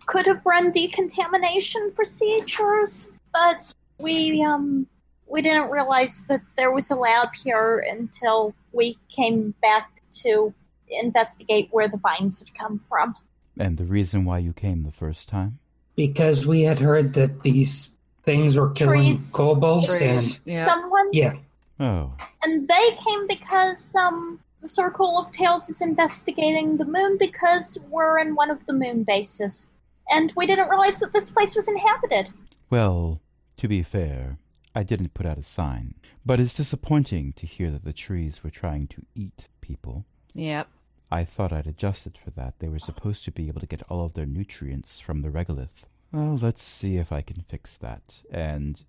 could have run decontamination procedures, but we didn't realize that there was a lab here until we came back to investigate where the vines had come from. And the reason why you came the first time? Because we had heard that these things were killing Trees. kobolds, and Yeah. Someone, yeah, Oh, and they came because the Circle of Tales is investigating the moon because we're in one of the moon bases. And we didn't realize that this place was inhabited. well, to be fair, I didn't put out a sign. But it's disappointing to hear that the trees were trying to eat people. Yep. I thought I'd adjusted for that. They were supposed to be able to get all of their nutrients from the regolith. Well, let's see if I can fix that. And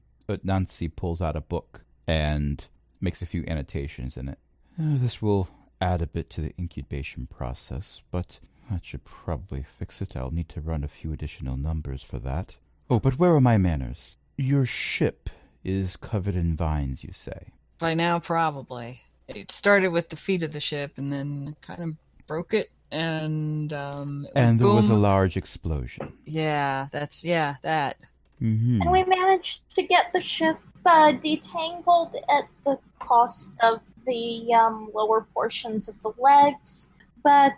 Nancy pulls out a book and makes a few annotations in it. This will add a bit to the incubation process, but that should probably fix it. I'll need to run a few additional numbers for that. Oh, but where are my manners? Your ship is covered in vines, you say? By now, probably. It started with the feet of the ship, and then kind of broke it, and And there was a boom. large explosion. Yeah, that. Mm-hmm. And we managed to get the ship detangled at the cost of the lower portions of the legs, but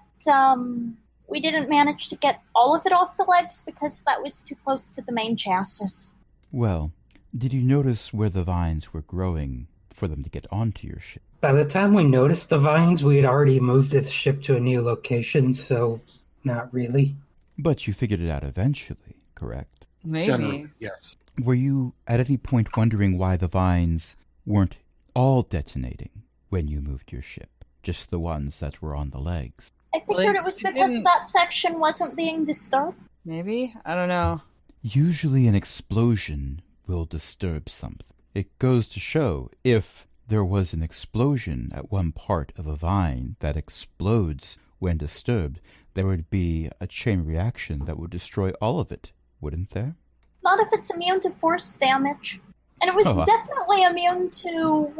we didn't manage to get all of it off the legs because that was too close to the main chassis. Well, did you notice where the vines were growing for them to get onto your ship? by the time we noticed the vines, we had already moved the ship to a new location, so not really. But you figured it out eventually, correct? Maybe. Generally, yes. Were you at any point wondering why the vines weren't all detonating when you moved your ship? Just the ones that were on the legs? I figured it was They because didn't- that section wasn't being disturbed. Maybe? I don't know. Usually an explosion will disturb something. It goes to show if there was an explosion at one part of a vine that explodes when disturbed, there would be a chain reaction that would destroy all of it, wouldn't there? Not if it's immune to force damage. And it was Oh. definitely immune to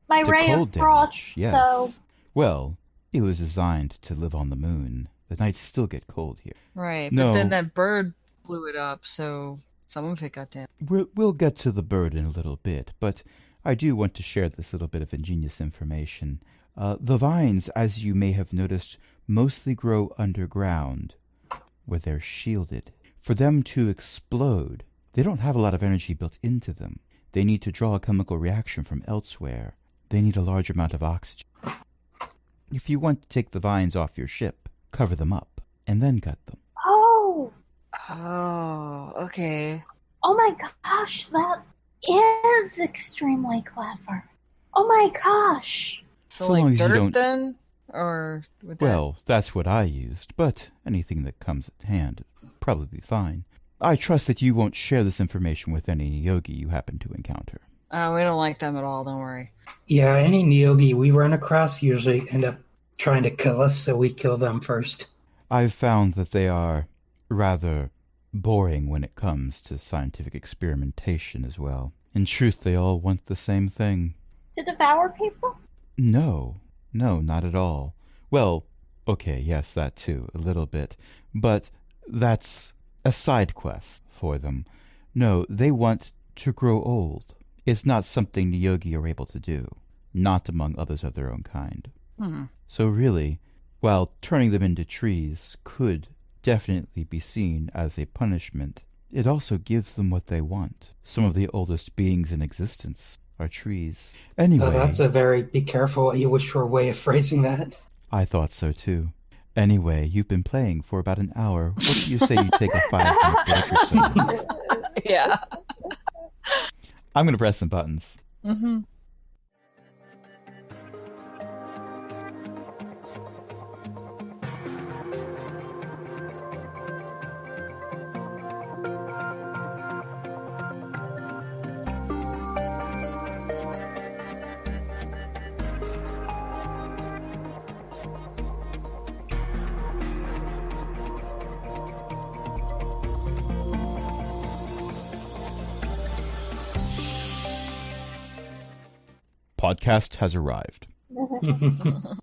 my To ray cold of frost, damage, yes. so Well, it was designed to live on the moon. The nights still get cold here. Right. No. But then that bird blew it up, so some of it got damaged. We'll get to the bird in a little bit, but I do want to share this little bit of ingenious information. The vines, as you may have noticed, mostly grow underground, where they're shielded. For them to explode, they don't have a lot of energy built into them. They need to draw a chemical reaction from elsewhere. They need a large amount of oxygen. If you want to take the vines off your ship, cover them up, and then cut them. oh Oh, okay. my gosh, is extremely clever. Oh my gosh. So, So long like as you dirt don't- then? Or would that... Well, that's what I used, but anything that comes at hand would probably be fine. I trust that you won't share this information with any yogi you happen to encounter. Oh, we don't like them at all, don't worry. Yeah, any Neogi we run across usually end up trying to kill us, so we kill them first. I've found that they are rather boring when it comes to scientific experimentation as well. In truth, they all want the same thing. To devour people? No, not at all. Well, okay, yes, that too, a little bit. But that's a side quest for them. No, they want to grow old. It's not something the yogi are able to do, not among others of their own kind. So really, while turning them into trees could definitely be seen as a punishment, it also gives them what they want. Some of the oldest beings in existence are trees. Anyway, Oh, that's a very be careful what you wish for way of phrasing that. I thought so too. Anyway, you've been playing for about an hour. What do you say you take a 5-minute break or so? Yeah. I'm going to press some buttons. Mm-hmm. Podcast has arrived.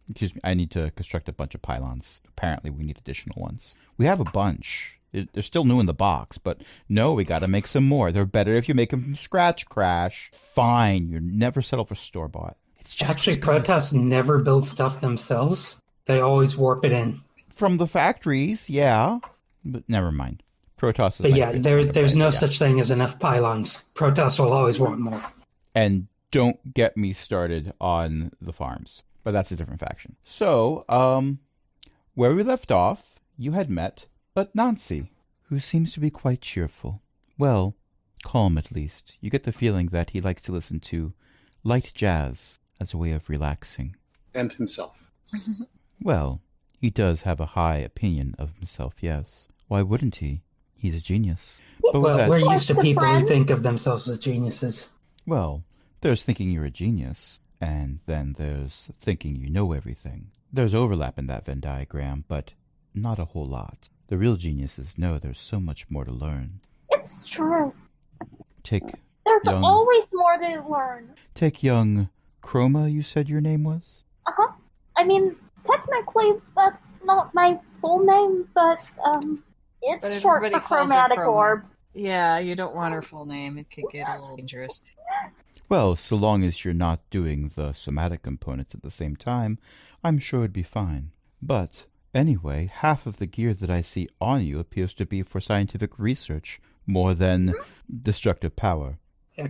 Excuse me, I need to construct a bunch of pylons. Apparently we need additional ones. We have a bunch. They're still new in the box, but no, we gotta make some more. They're better if you make them from scratch, Crash. Fine, you never settle for store-bought. It's just Actually, as good. Protoss never build stuff themselves. They always warp it in. From the factories, yeah. But never mind. Protoss is But my yeah, favorite there's no yeah. such thing as enough pylons. Protoss will always want more. And don't get me started on the farms. But that's a different faction. So, where we left off, you had met but Nancy, who seems to be quite cheerful. Well, calm at least. You get the feeling that he likes to listen to light jazz as a way of relaxing. And himself. Well, he does have a high opinion of himself, yes. Why wouldn't he? He's a genius. But with Well, that, we're used to Like the people who friends. think of themselves as geniuses. well, there's thinking you're a genius, and then there's thinking you know everything. There's overlap in that Venn diagram, but not a whole lot. The real geniuses know there's so much more to learn. It's true. Take There's Young. always more to learn. young Chroma, you said your name was? Uh-huh. I mean, technically, that's not my full name, but, it's But short for everybody calls her chromatic Chroma. orb. Yeah, you don't want her full name. It could get a little dangerous. Well, so long as you're not doing the somatic components at the same time, I'm sure it'd be fine. But, anyway, half of the gear that I see on you appears to be for scientific research, more than destructive power.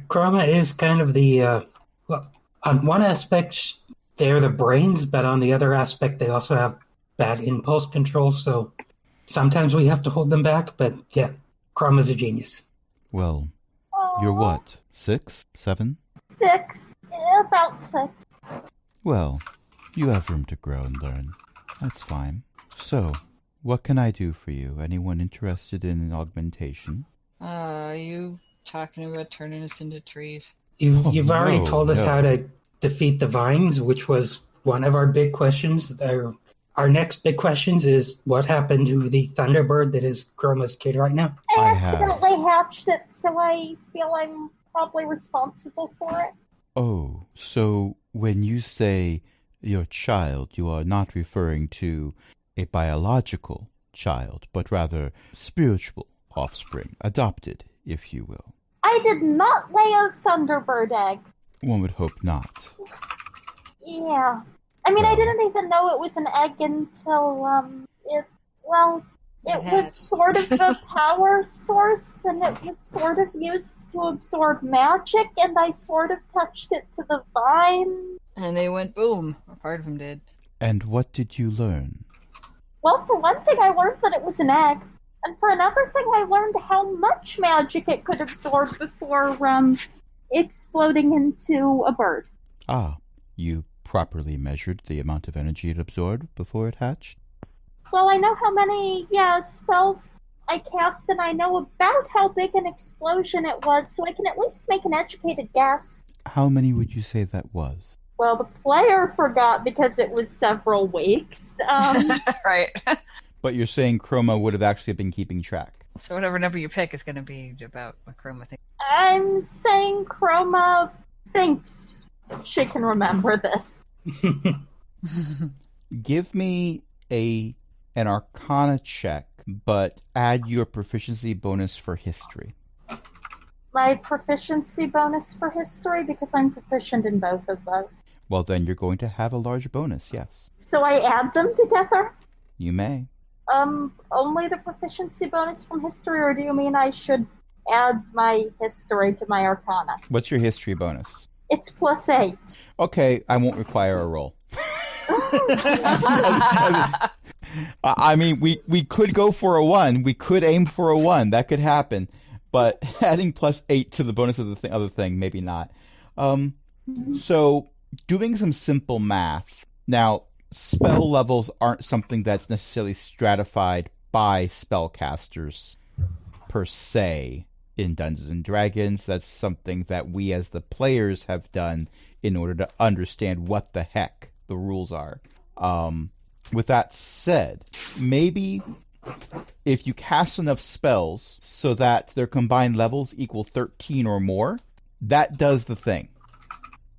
Chroma is kind of the, well, on one aspect, they're the brains, but on the other aspect, they also have bad impulse control, so sometimes we have to hold them back, but yeah, Chroma's a genius. Well, Aw, you're what? 6? 7? 6. About 6. Well, you have room to grow and learn. That's fine. So, what can I do for you? Anyone interested in an augmentation? You talking about turning us into trees? You've already no, told us no. how to defeat the vines, which was one of our big questions. Our next big questions is what happened to the Thunderbird that is Chroma's kid right now? I I have. accidentally hatched it, so I feel I'm probably responsible for it. Oh, so when you say your child, you are not referring to a biological child, but rather spiritual offspring, adopted, if you will. I did not lay a Thunderbird egg. One would hope not. Yeah. I mean, I Well. didn't even know it was an egg until, it It was hatched. sort of a power source, and it was sort of used to absorb magic, and I sort of touched it to the vine. And they went boom. Or part of them did. And what did you learn? Well, for one thing, I learned that it was an egg. And for another thing, I learned how much magic it could absorb before, exploding into a bird. Ah, you properly measured the amount of energy it absorbed before it hatched? Well, I know how many, spells I cast, and I know about how big an explosion it was, so I can at least make an educated guess. How many would you say that was? Well, the player forgot because it was several weeks. Right. But you're saying Chroma would have actually been keeping track. So whatever number you pick is going to be about what Chroma thinks. I'm saying Chroma thinks she can remember this. Give me an Arcana check, but add your proficiency bonus for history. My proficiency bonus for history, because I'm proficient in both of those. Well, then you're going to have a large bonus, yes. So I add them together? You may. Only the proficiency bonus from history, or do you mean I should add my history to my Arcana? What's your history bonus? It's +8. Okay, I won't require a roll. I mean, we could go for a 1. We could aim for a 1. That could happen. But adding +8 to the bonus of the other thing, maybe not. So doing some simple math. Now, spell levels aren't something that's necessarily stratified by spellcasters per se in Dungeons and Dragons. That's something that we as the players have done in order to understand what the heck the rules are. With that said, maybe if you cast enough spells so that their combined levels equal 13 or more, that does the thing.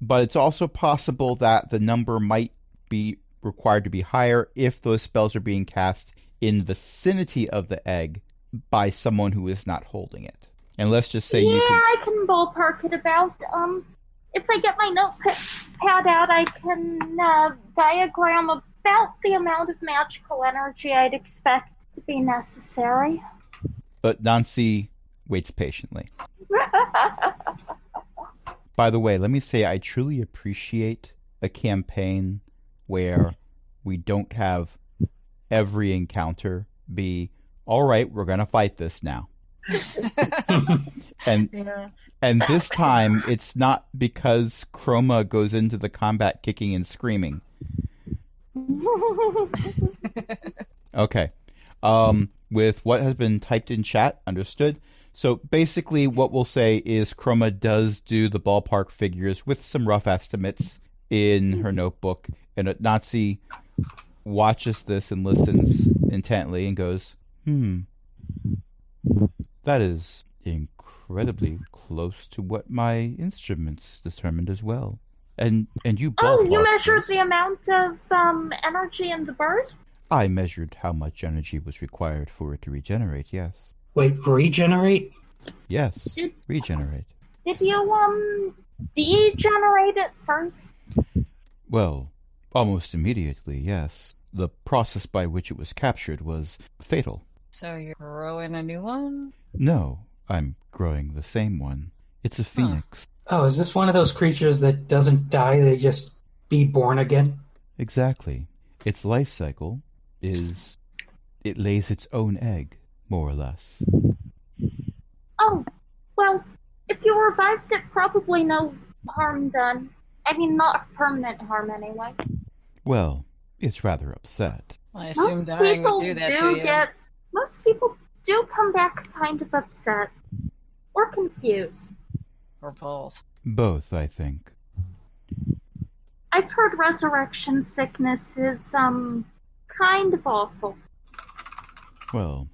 But it's also possible that the number might be required to be higher if those spells are being cast in vicinity of the egg by someone who is not holding it. And let's just say you can... I can ballpark it about. If I get my notepad out, I can diagram about the amount of magical energy I'd expect to be necessary. But Nancy waits patiently. By the way, let me say I truly appreciate a campaign where we don't have every encounter be, all right, we're going to fight this now. And this time, it's not because Chroma goes into the combat kicking and screaming. Okay. With what has been typed in chat, understood. So basically what we'll say is Chroma does do the ballpark figures with some rough estimates in her notebook, and Nazi watches this and listens intently and goes, that is incredibly close to what my instruments determined as well. And you ballparked you measured this. the amount of energy in the bird? I measured how much energy was required for it to regenerate, yes. Wait, regenerate? Yes, regenerate. Did you degenerate it first? Well, almost immediately, yes. The process by which it was captured was fatal. So you're growing a new one? No, I'm growing the same one. It's a phoenix. Oh, is this one of those creatures that doesn't die, they just be born again? Exactly. Its life cycle is... it lays its own egg, more or less. Oh, well, if you revived it, probably no harm done. I mean, not permanent harm anyway. Well, it's rather upset. I assume dying would do that to you. Most people do come back kind of upset. Or confused. Or both. Both, I think. I've heard resurrection sickness is, kind of awful. Well,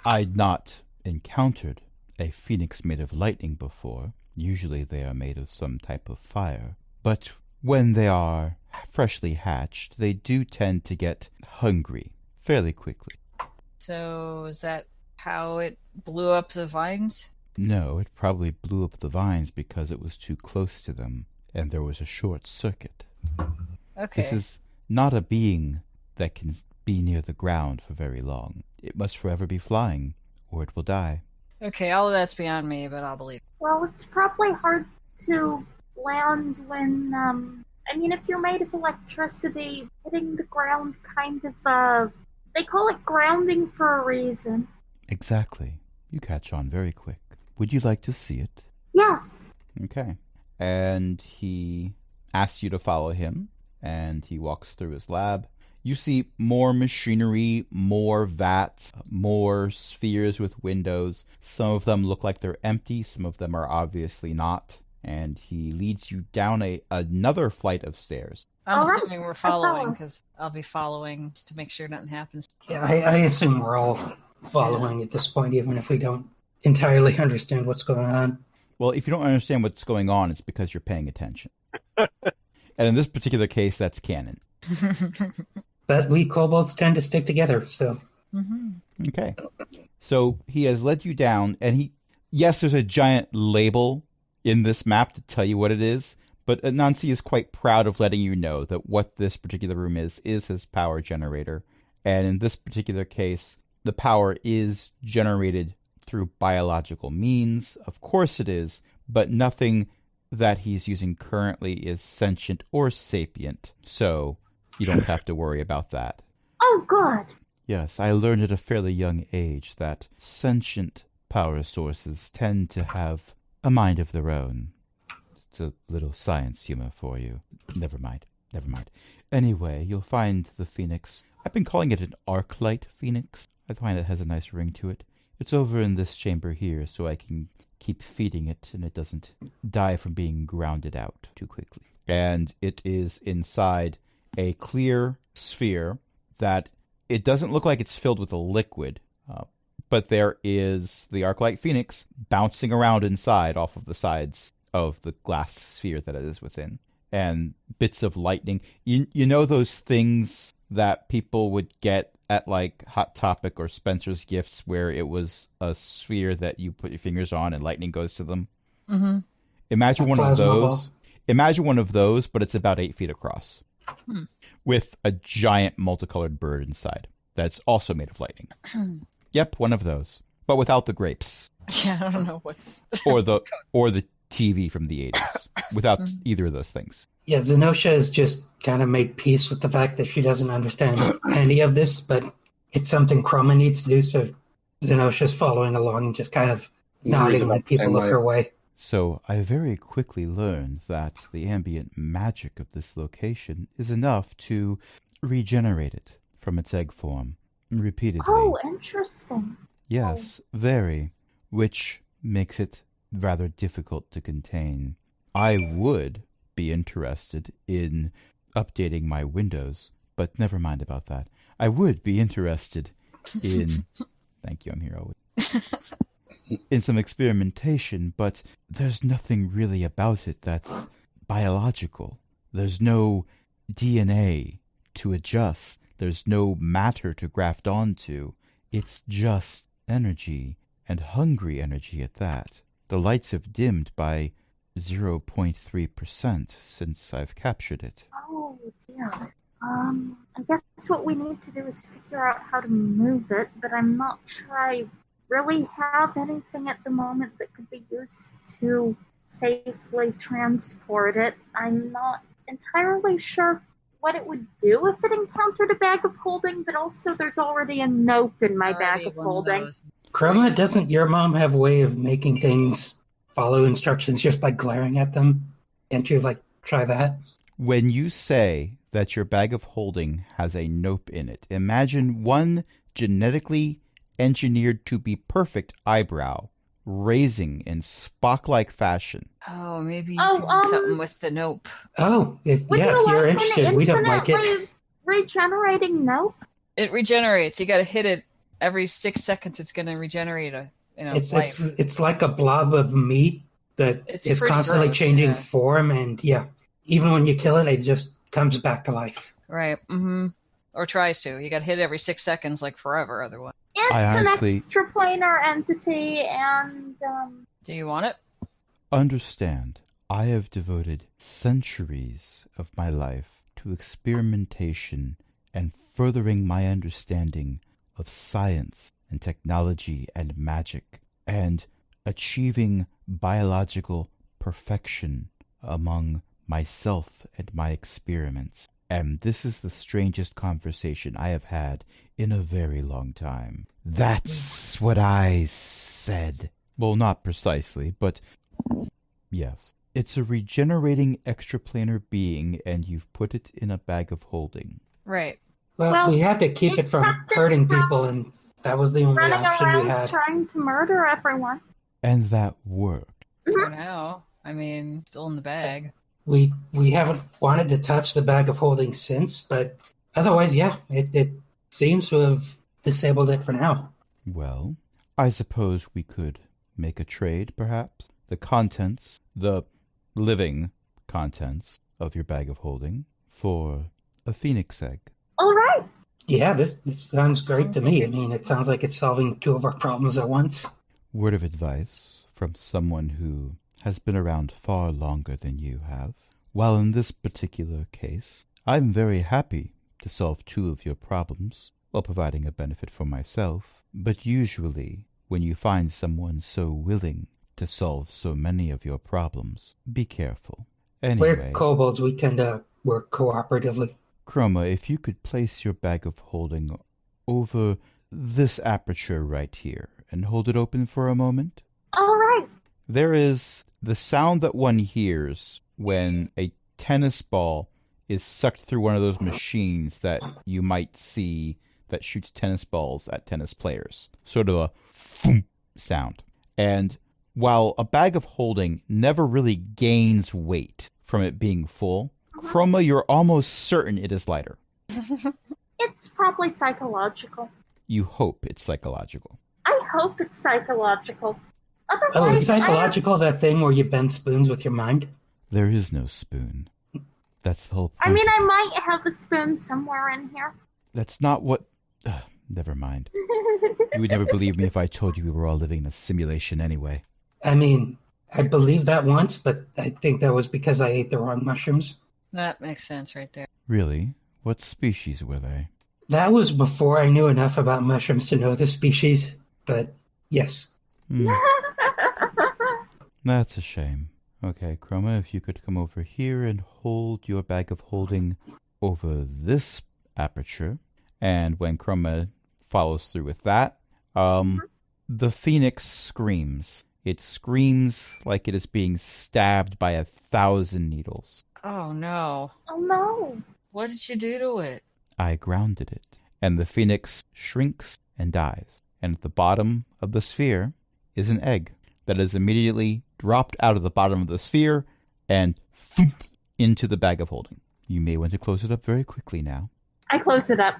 I'd not encountered a phoenix made of lightning before. Usually they are made of some type of fire. But when they are freshly hatched, they do tend to get hungry fairly quickly. So is that how it blew up the vines? No, it probably blew up the vines because it was too close to them, and there was a short circuit. Okay. This is not a being that can be near the ground for very long. It must forever be flying, or it will die. Okay, all of that's beyond me, but I'll believe. Well, it's probably hard to land when, I mean, if you're made of electricity, hitting the ground kind of, they call it grounding for a reason. Exactly. You catch on very quick. Would you like to see it? Yes. Okay. And he asks you to follow him, and he walks through his lab. You see more machinery, more vats, more spheres with windows. Some of them look like they're empty, some of them are obviously not. And he leads you down another flight of stairs. I'm All right, assuming we're I follow. following because I'll be following to make sure nothing happens. Yeah, I assume we're all following at this point, even if we don't entirely understand what's going on. Well, if you don't understand what's going on, it's because you're paying attention. And in this particular case, that's canon. But we kobolds tend to stick together, so... Okay. So he has led you down, and yes, there's a giant label in this map to tell you what it is, but Anansi is quite proud of letting you know that what this particular room is his power generator. And in this particular case, the power is generated through biological means. Of course it is, but nothing that he's using currently is sentient or sapient. So you don't have to worry about that. Oh, good. Yes, I learned at a fairly young age that sentient power sources tend to have a mind of their own. It's a little science humor for you. Never mind. Anyway, you'll find the phoenix. I've been calling it an arc-light phoenix. I find it has a nice ring to it. It's over in this chamber here, so I can keep feeding it, and it doesn't die from being grounded out too quickly. And it is inside a clear sphere that it doesn't look like it's filled with a liquid, but there is the Arclight Phoenix bouncing around inside off of the sides of the glass sphere that it is within. And bits of lightning. You know those things that people would get at like Hot Topic or Spencer's Gifts where it was a sphere that you put your fingers on and lightning goes to them? Mm-hmm. Imagine one of plasma those. ball. Imagine one of those, but it's about 8 feet across. With a giant multicolored bird inside that's also made of lightning. Yep, one of those, but without the grapes Yeah, I don't know what's... or the TV from the 80s. Without either of those things. Yeah, Zenosha has just kind of made peace with the fact that she doesn't understand any of this, but it's something Chroma needs to do, so Zenosha's following along and just kind of nodding when people look her way. So I very quickly learned that the ambient magic of this location is enough to regenerate it from its egg form repeatedly. Oh, interesting. Yes, very, which makes it rather difficult to contain. I would be interested in updating my windows, but never mind about that. I would be interested in... Thank you, I'm here always. In some experimentation, but there's nothing really about it that's biological. There's no DNA to adjust. There's no matter to graft onto. It's just energy, and hungry energy at that. The lights have dimmed by 0.3% since I've captured it. Oh, dear. I guess what we need to do is figure out how to move it, but I'm not sure I really have anything at the moment that could be used to safely transport it. I'm not entirely sure what it would do if it encountered a bag of holding, but also there's already a nope in my bag of holding. Chroma, doesn't your mom have a way of making things follow instructions just by glaring at them? Can't you, try that? When you say that your bag of holding has a nope in it, imagine one genetically engineered to be perfect eyebrow raising in Spock-like fashion. Oh, maybe you can do something with the nope. Oh, if you're interested, we don't like it. Regenerating nope? It regenerates. You got to hit it every 6 seconds. It's going to regenerate life. It's like a blob of meat that is constantly gross, changing yeah. form, and even when you kill it, it just comes back to life. Right. Mm-hmm. Or tries to. You got to hit it every 6 seconds, forever, otherwise. It's honestly... an extraplanar entity, and Do you want it? Understand, I have devoted centuries of my life to experimentation and furthering my understanding of science and technology and magic, and achieving biological perfection among myself and my experiments. And this is the strangest conversation I have had in a very long time. That's what I said. Well, not precisely, but Yes. It's a regenerating extraplanar being, and you've put it in a bag of holding. Right. Well, we had to keep it from hurting people, and that was the only Running option we around had. trying to murder everyone. And that worked. For now. I mean, still in the bag. We haven't wanted to touch the bag of holding since, but otherwise, yeah, it seems to have disabled it for now. Well, I suppose we could make a trade, perhaps. The contents, the living contents of your bag of holding for a phoenix egg. All right. Yeah, this sounds great to me. I mean, it sounds like it's solving two of our problems at once. Word of advice from someone who has been around far longer than you have. While in this particular case, I'm very happy to solve two of your problems while providing a benefit for myself, but usually when you find someone so willing to solve so many of your problems, be careful. Anyway, We're kobolds. We tend to work cooperatively. Chroma, if you could place your bag of holding over this aperture right here and hold it open for a moment. All right. There is the sound that one hears when a tennis ball is sucked through one of those machines that you might see that shoots tennis balls at tennis players. Sort of a thump sound. And while a bag of holding never really gains weight from it being full, Chroma, you're almost certain it is lighter. It's probably psychological. You hope it's psychological. I hope it's psychological. Oh, Otherwise, is psychological that thing where you bend spoons with your mind? There is no spoon. That's the whole point. I mean, I might have a spoon somewhere in here. That's not what... never mind. You would never believe me if I told you we were all living in a simulation anyway. I mean, I believed that once, but I think that was because I ate the wrong mushrooms. That makes sense right there. Really? What species were they? That was before I knew enough about mushrooms to know the species, but yes. That's a shame. Okay, Chroma, if you could come over here and hold your bag of holding over this aperture. And when Chroma follows through with that, the phoenix screams. It screams like it is being stabbed by 1,000 needles. Oh no. Oh no. What did you do to it? I grounded it. And the phoenix shrinks and dies. And at the bottom of the sphere is an egg that is immediately dropped out of the bottom of the sphere and thump into the bag of holding. You may want to close it up very quickly now. I closed it up.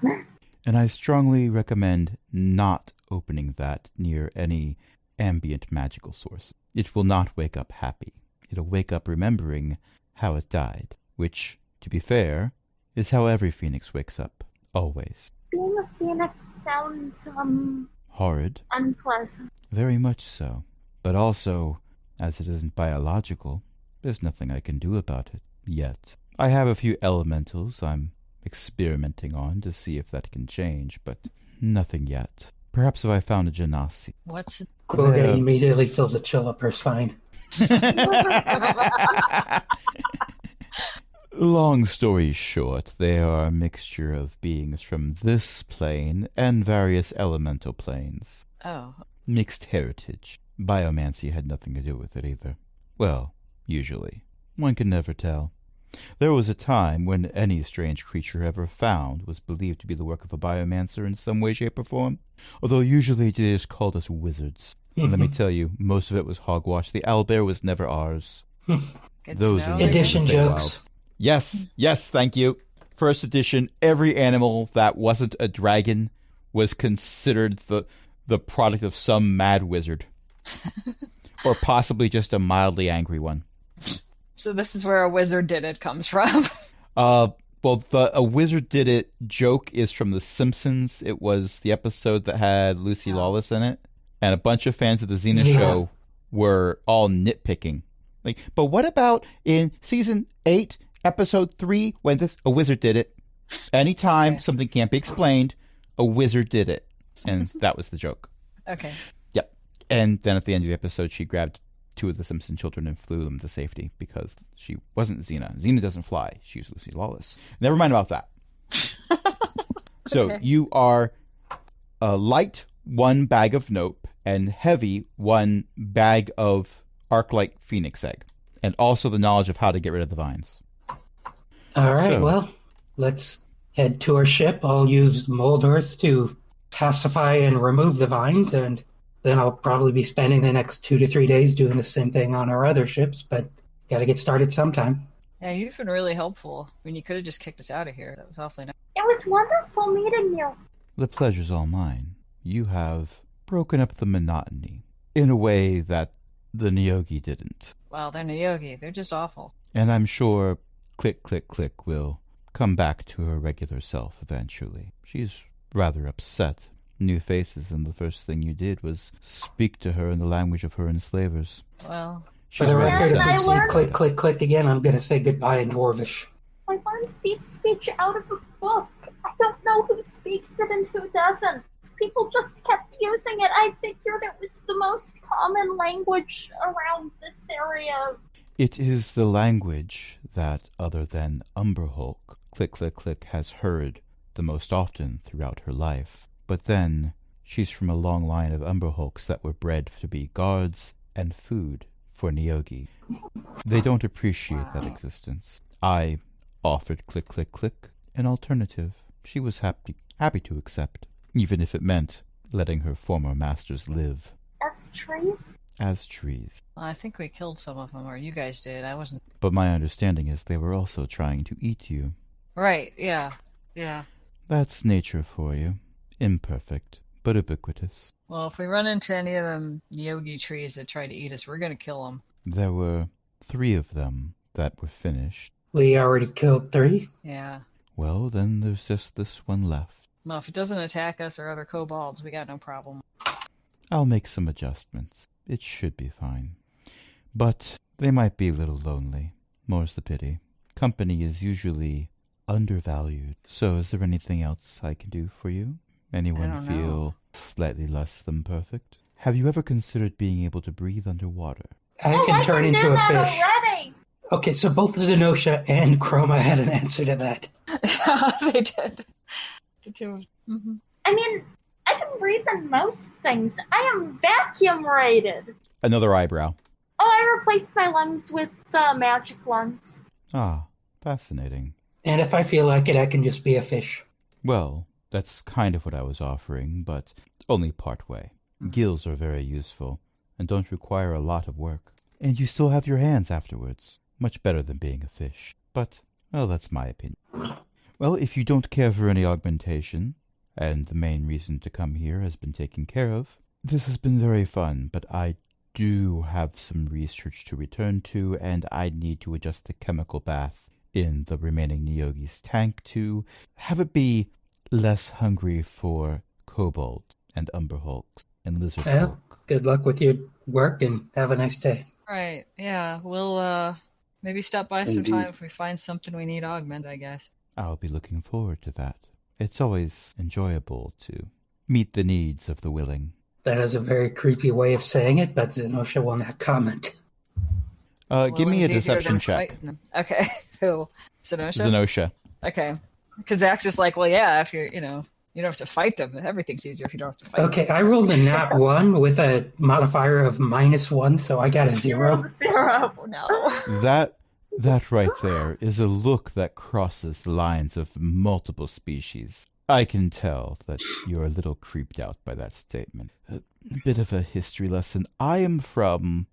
And I strongly recommend not opening that near any ambient magical source. It will not wake up happy. It'll wake up remembering how it died, which, to be fair, is how every phoenix wakes up, always. Being a phoenix sounds, Horrid. unpleasant. Very much so. But also, as it isn't biological, there's nothing I can do about it, yet. I have a few elementals I'm experimenting on to see if that can change, but nothing yet. Perhaps if I found a genasi. What's it? Quoga immediately feels a chill up her spine. Long story short, they are a mixture of beings from this plane and various elemental planes. Oh. Mixed heritage. Biomancy had nothing to do with it either. Well, usually. One can never tell. There was a time when any strange creature ever found was believed to be the work of a biomancer in some way, shape, or form. Although usually they just called us wizards. And let me tell you, most of it was hogwash. The owlbear was never ours. Good Those to are know. Edition Feywild. jokes. Yes, thank you. First edition, every animal that wasn't a dragon was considered the product of some mad wizard. Or possibly just a mildly angry one. So this is where a wizard did it comes from. Well, a wizard did it joke is from The Simpsons. It was the episode that had Lucy Lawless in it. And a bunch of fans of the Xena show were all nitpicking. Like, but what about in season 8, episode 3, when a wizard did it? Anytime something can't be explained, a wizard did it. And that was the joke. Okay. Yep. And then at the end of the episode, she grabbed 2 of the Simpson children and flew them to safety because she wasn't Xena. Xena doesn't fly. She's Lucy Lawless. Never mind about that. So you are light 1 bag of nope and heavy 1 bag of arc-light phoenix egg. and also the knowledge of how to get rid of the vines. All right, So- well, let's head to our ship. I'll use mold earth to pacify and remove the vines, and then I'll probably be spending the next 2 to 3 days doing the same thing on our other ships, but gotta get started sometime. Yeah, you've been really helpful. I mean, you could have just kicked us out of here. That was awfully nice. It was wonderful meeting you. The pleasure's all mine. You have broken up the monotony in a way that the Nyogi didn't. Wow, they're Nyogi. They're just awful. And I'm sure Click Click Click will come back to her regular self eventually. She's rather upset. New faces, and the first thing you did was speak to her in the language of her enslavers. Well, For the rather record, if upset. I say click, click, click again, I'm gonna say goodbye in Dwarvish. I learned deep speech out of a book. I don't know who speaks it and who doesn't. People just kept using it. I figured it was the most common language around this area. It is the language that, other than Umberhulk, Click Click Click has heard the most often throughout her life. But then, she's from a long line of Umberhulks that were bred to be guards and food for Nyogi. They don't appreciate that existence. I offered Click Click Click an alternative. She was happy to accept, even if it meant letting her former masters live As trees? as trees. I think we killed some of them, or you guys did. I wasn't. But my understanding is they were also trying to eat you. Right, yeah. Yeah. That's nature for you. Imperfect, but ubiquitous. Well, if we run into any of them Nyogi trees that try to eat us, we're going to kill them. There were 3 of them that were finished. We already killed 3. Yeah. Well, then there's just this one left. Well, if it doesn't attack us or other kobolds, we got no problem. I'll make some adjustments. It should be fine. But they might be a little lonely. More's the pity. Company is usually undervalued. So is there anything else I can do for you? Anyone don't feel know. slightly less than perfect? Have you ever considered being able to breathe underwater? I Oh, can turn do into a that fish. already. Okay, so both Zenosha and Chroma had an answer to that. Yeah, they did. The two. Mm-hmm. I mean, I can breathe in most things. I am vacuum rated. Another eyebrow. Oh, I replaced my lungs with magic lungs. Ah, fascinating. And if I feel like it, I can just be a fish. Well, that's kind of what I was offering, but only part way. Gills are very useful, and don't require a lot of work. And you still have your hands afterwards. Much better than being a fish. But, well, that's my opinion. Well, if you don't care for any augmentation, and the main reason to come here has been taken care of, this has been very fun, but I do have some research to return to, and I need to adjust the chemical bath in the remaining Nyogi's tank to have it be less hungry for kobold and umberhulks and lizard Well, folk. good luck with your work and have a nice day. Right, yeah. We'll, maybe stop by Indeed. sometime if we find something we need augment, I guess. I'll be looking forward to that. It's always enjoyable to meet the needs of the willing. That is a very creepy way of saying it, but Zenosha will not comment. Give me a Willing's easier deception than check. fighting them. Okay, who? Zenosha? Zenosha. Okay. Because Zax is like, well, yeah, if you're, you don't have to fight them. Everything's easier if you don't have to fight Okay, I rolled a nat 1 with a modifier of -1, so I got a 0. Zero. them. Oh, no. That right there is a look that crosses the lines of multiple species. I can tell that you're a little creeped out by that statement. A bit of a history lesson. I am from,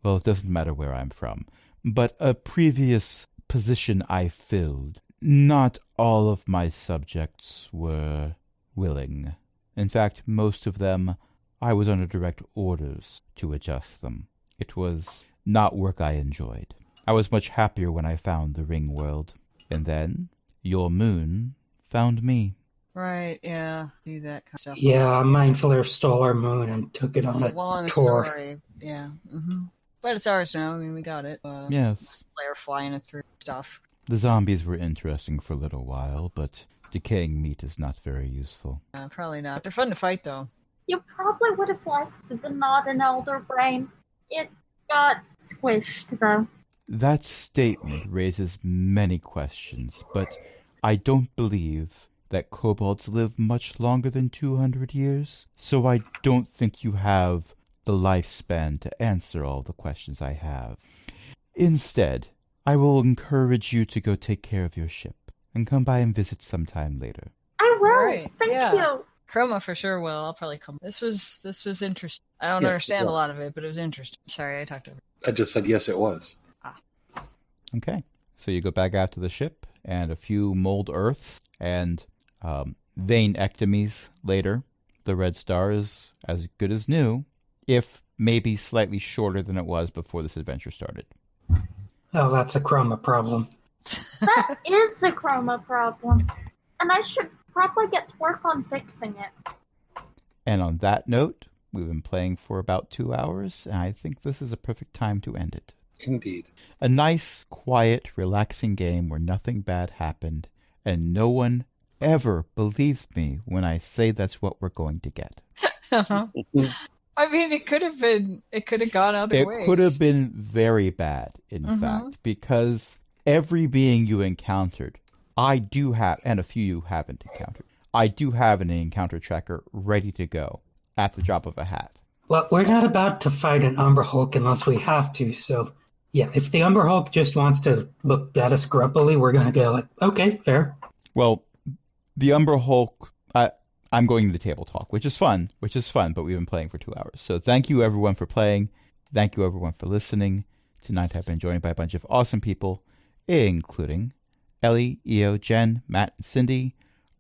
well, it doesn't matter where I'm from, but a previous position I filled. Not all of my subjects were willing. In fact, most of them, I was under direct orders to adjust them. It was not work I enjoyed. I was much happier when I found the ring world. And then, your moon found me. Right, yeah. Do that kind of stuff. Yeah, Mindflayer stole our moon and took it on It's a a long tour. story. Yeah. Mm-hmm. But it's ours now. I mean, we got it. Yes, Player flying it through stuff. the zombies were interesting for a little while, but decaying meat is not very useful. Probably not. They're fun to fight, though. You probably would have liked the not an elder brain. It got squished, though. That statement raises many questions, but I don't believe that kobolds live much longer than 200 years, so I don't think you have the lifespan to answer all the questions I have. Instead, I will encourage you to go take care of your ship and come by and visit sometime later. I will. Right, Thank yeah. you. Chroma for sure will. I'll probably come. This was interesting. I don't Yes, understand it a was. lot of it, but it was interesting. Sorry, I talked over. I just said yes, it was. Okay. So you go back out to the ship, and a few mold Earths and vein ectomies later. The Red Star is as good as new, if maybe slightly shorter than it was before this adventure started. Oh, that's a Chroma problem. That is a Chroma problem. And I should probably get to work on fixing it. And on that note, we've been playing for about 2 hours, and I think this is a perfect time to end it. Indeed. A nice, quiet, relaxing game where nothing bad happened, and no one ever believes me when I say that's what we're going to get. I mean, it could have gone other ways. It could have been very bad, in fact, because every being you encountered, I do have, and a few you haven't encountered, I do have an encounter tracker ready to go at the drop of a hat. Well, we're not about to fight an Umber Hulk unless we have to, so yeah, if the Umber Hulk just wants to look at us grumpily, we're going to go like, okay, fair. Well, the Umber Hulk, I'm going to the table talk, which is fun, but we've been playing for 2 hours. So thank you everyone for playing. Thank you everyone for listening. Tonight I've been joined by a bunch of awesome people, including Ellie, Eo, Jen, Matt, and Cindy.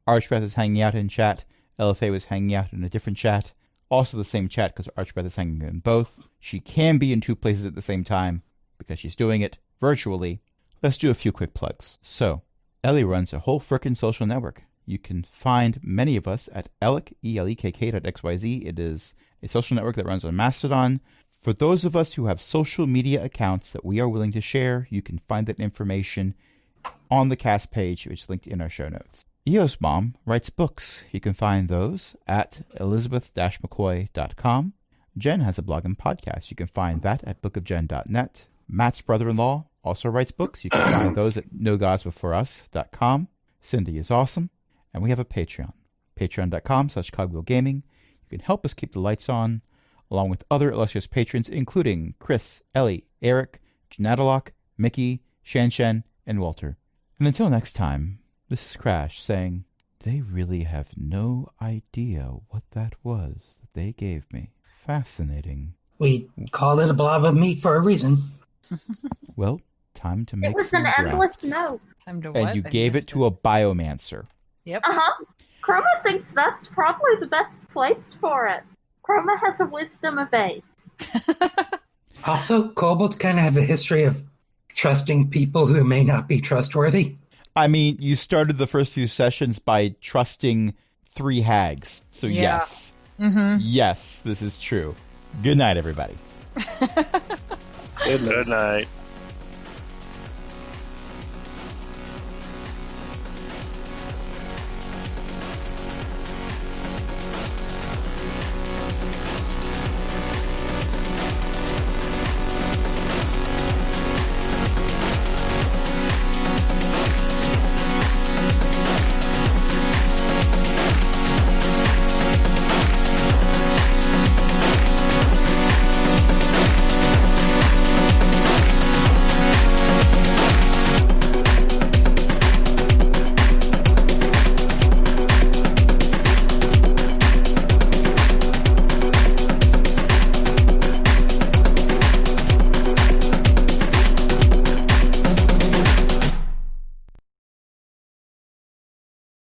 Archbeth is hanging out in chat. LFA was hanging out in a different chat. Also the same chat because Archbeth is hanging in both. She can be in 2 places at the same time because she's doing it virtually. Let's do a few quick plugs. So, Ellie runs a whole frickin' social network. You can find many of us at elek, elekk.xyz. It is a social network that runs on Mastodon. For those of us who have social media accounts that we are willing to share, you can find that information on the cast page, which is linked in our show notes. Eo's mom writes books. You can find those at elizabeth-mccoy.com. Jen has a blog and podcast. You can find that at bookofjen.net. Matt's brother-in-law also writes books. You can find those at nogodsbeforeus.com. Cindy is awesome. And we have a Patreon. Patreon.com/cogwheelgaming. You can help us keep the lights on, along with other illustrious patrons, including Chris, Ellie, Eric, Janadalok, Mickey, Shan, and Walter. And until next time, this is Crash saying, they really have no idea what that was that they gave me. Fascinating. We called it a blob of meat for a reason. Well, time to make It was some an endless drafts. no. Time to And what? you I gave it missed to a biomancer. Yep. Uh-huh. Chroma thinks that's probably the best place for it. Chroma has a wisdom of 8. Also, kobolds kind of have a history of trusting people who may not be trustworthy. I mean, you started the first few sessions by trusting 3 hags. So Yeah. yes. Mm-hmm. Yes, this is true. Good night, everybody. Good night.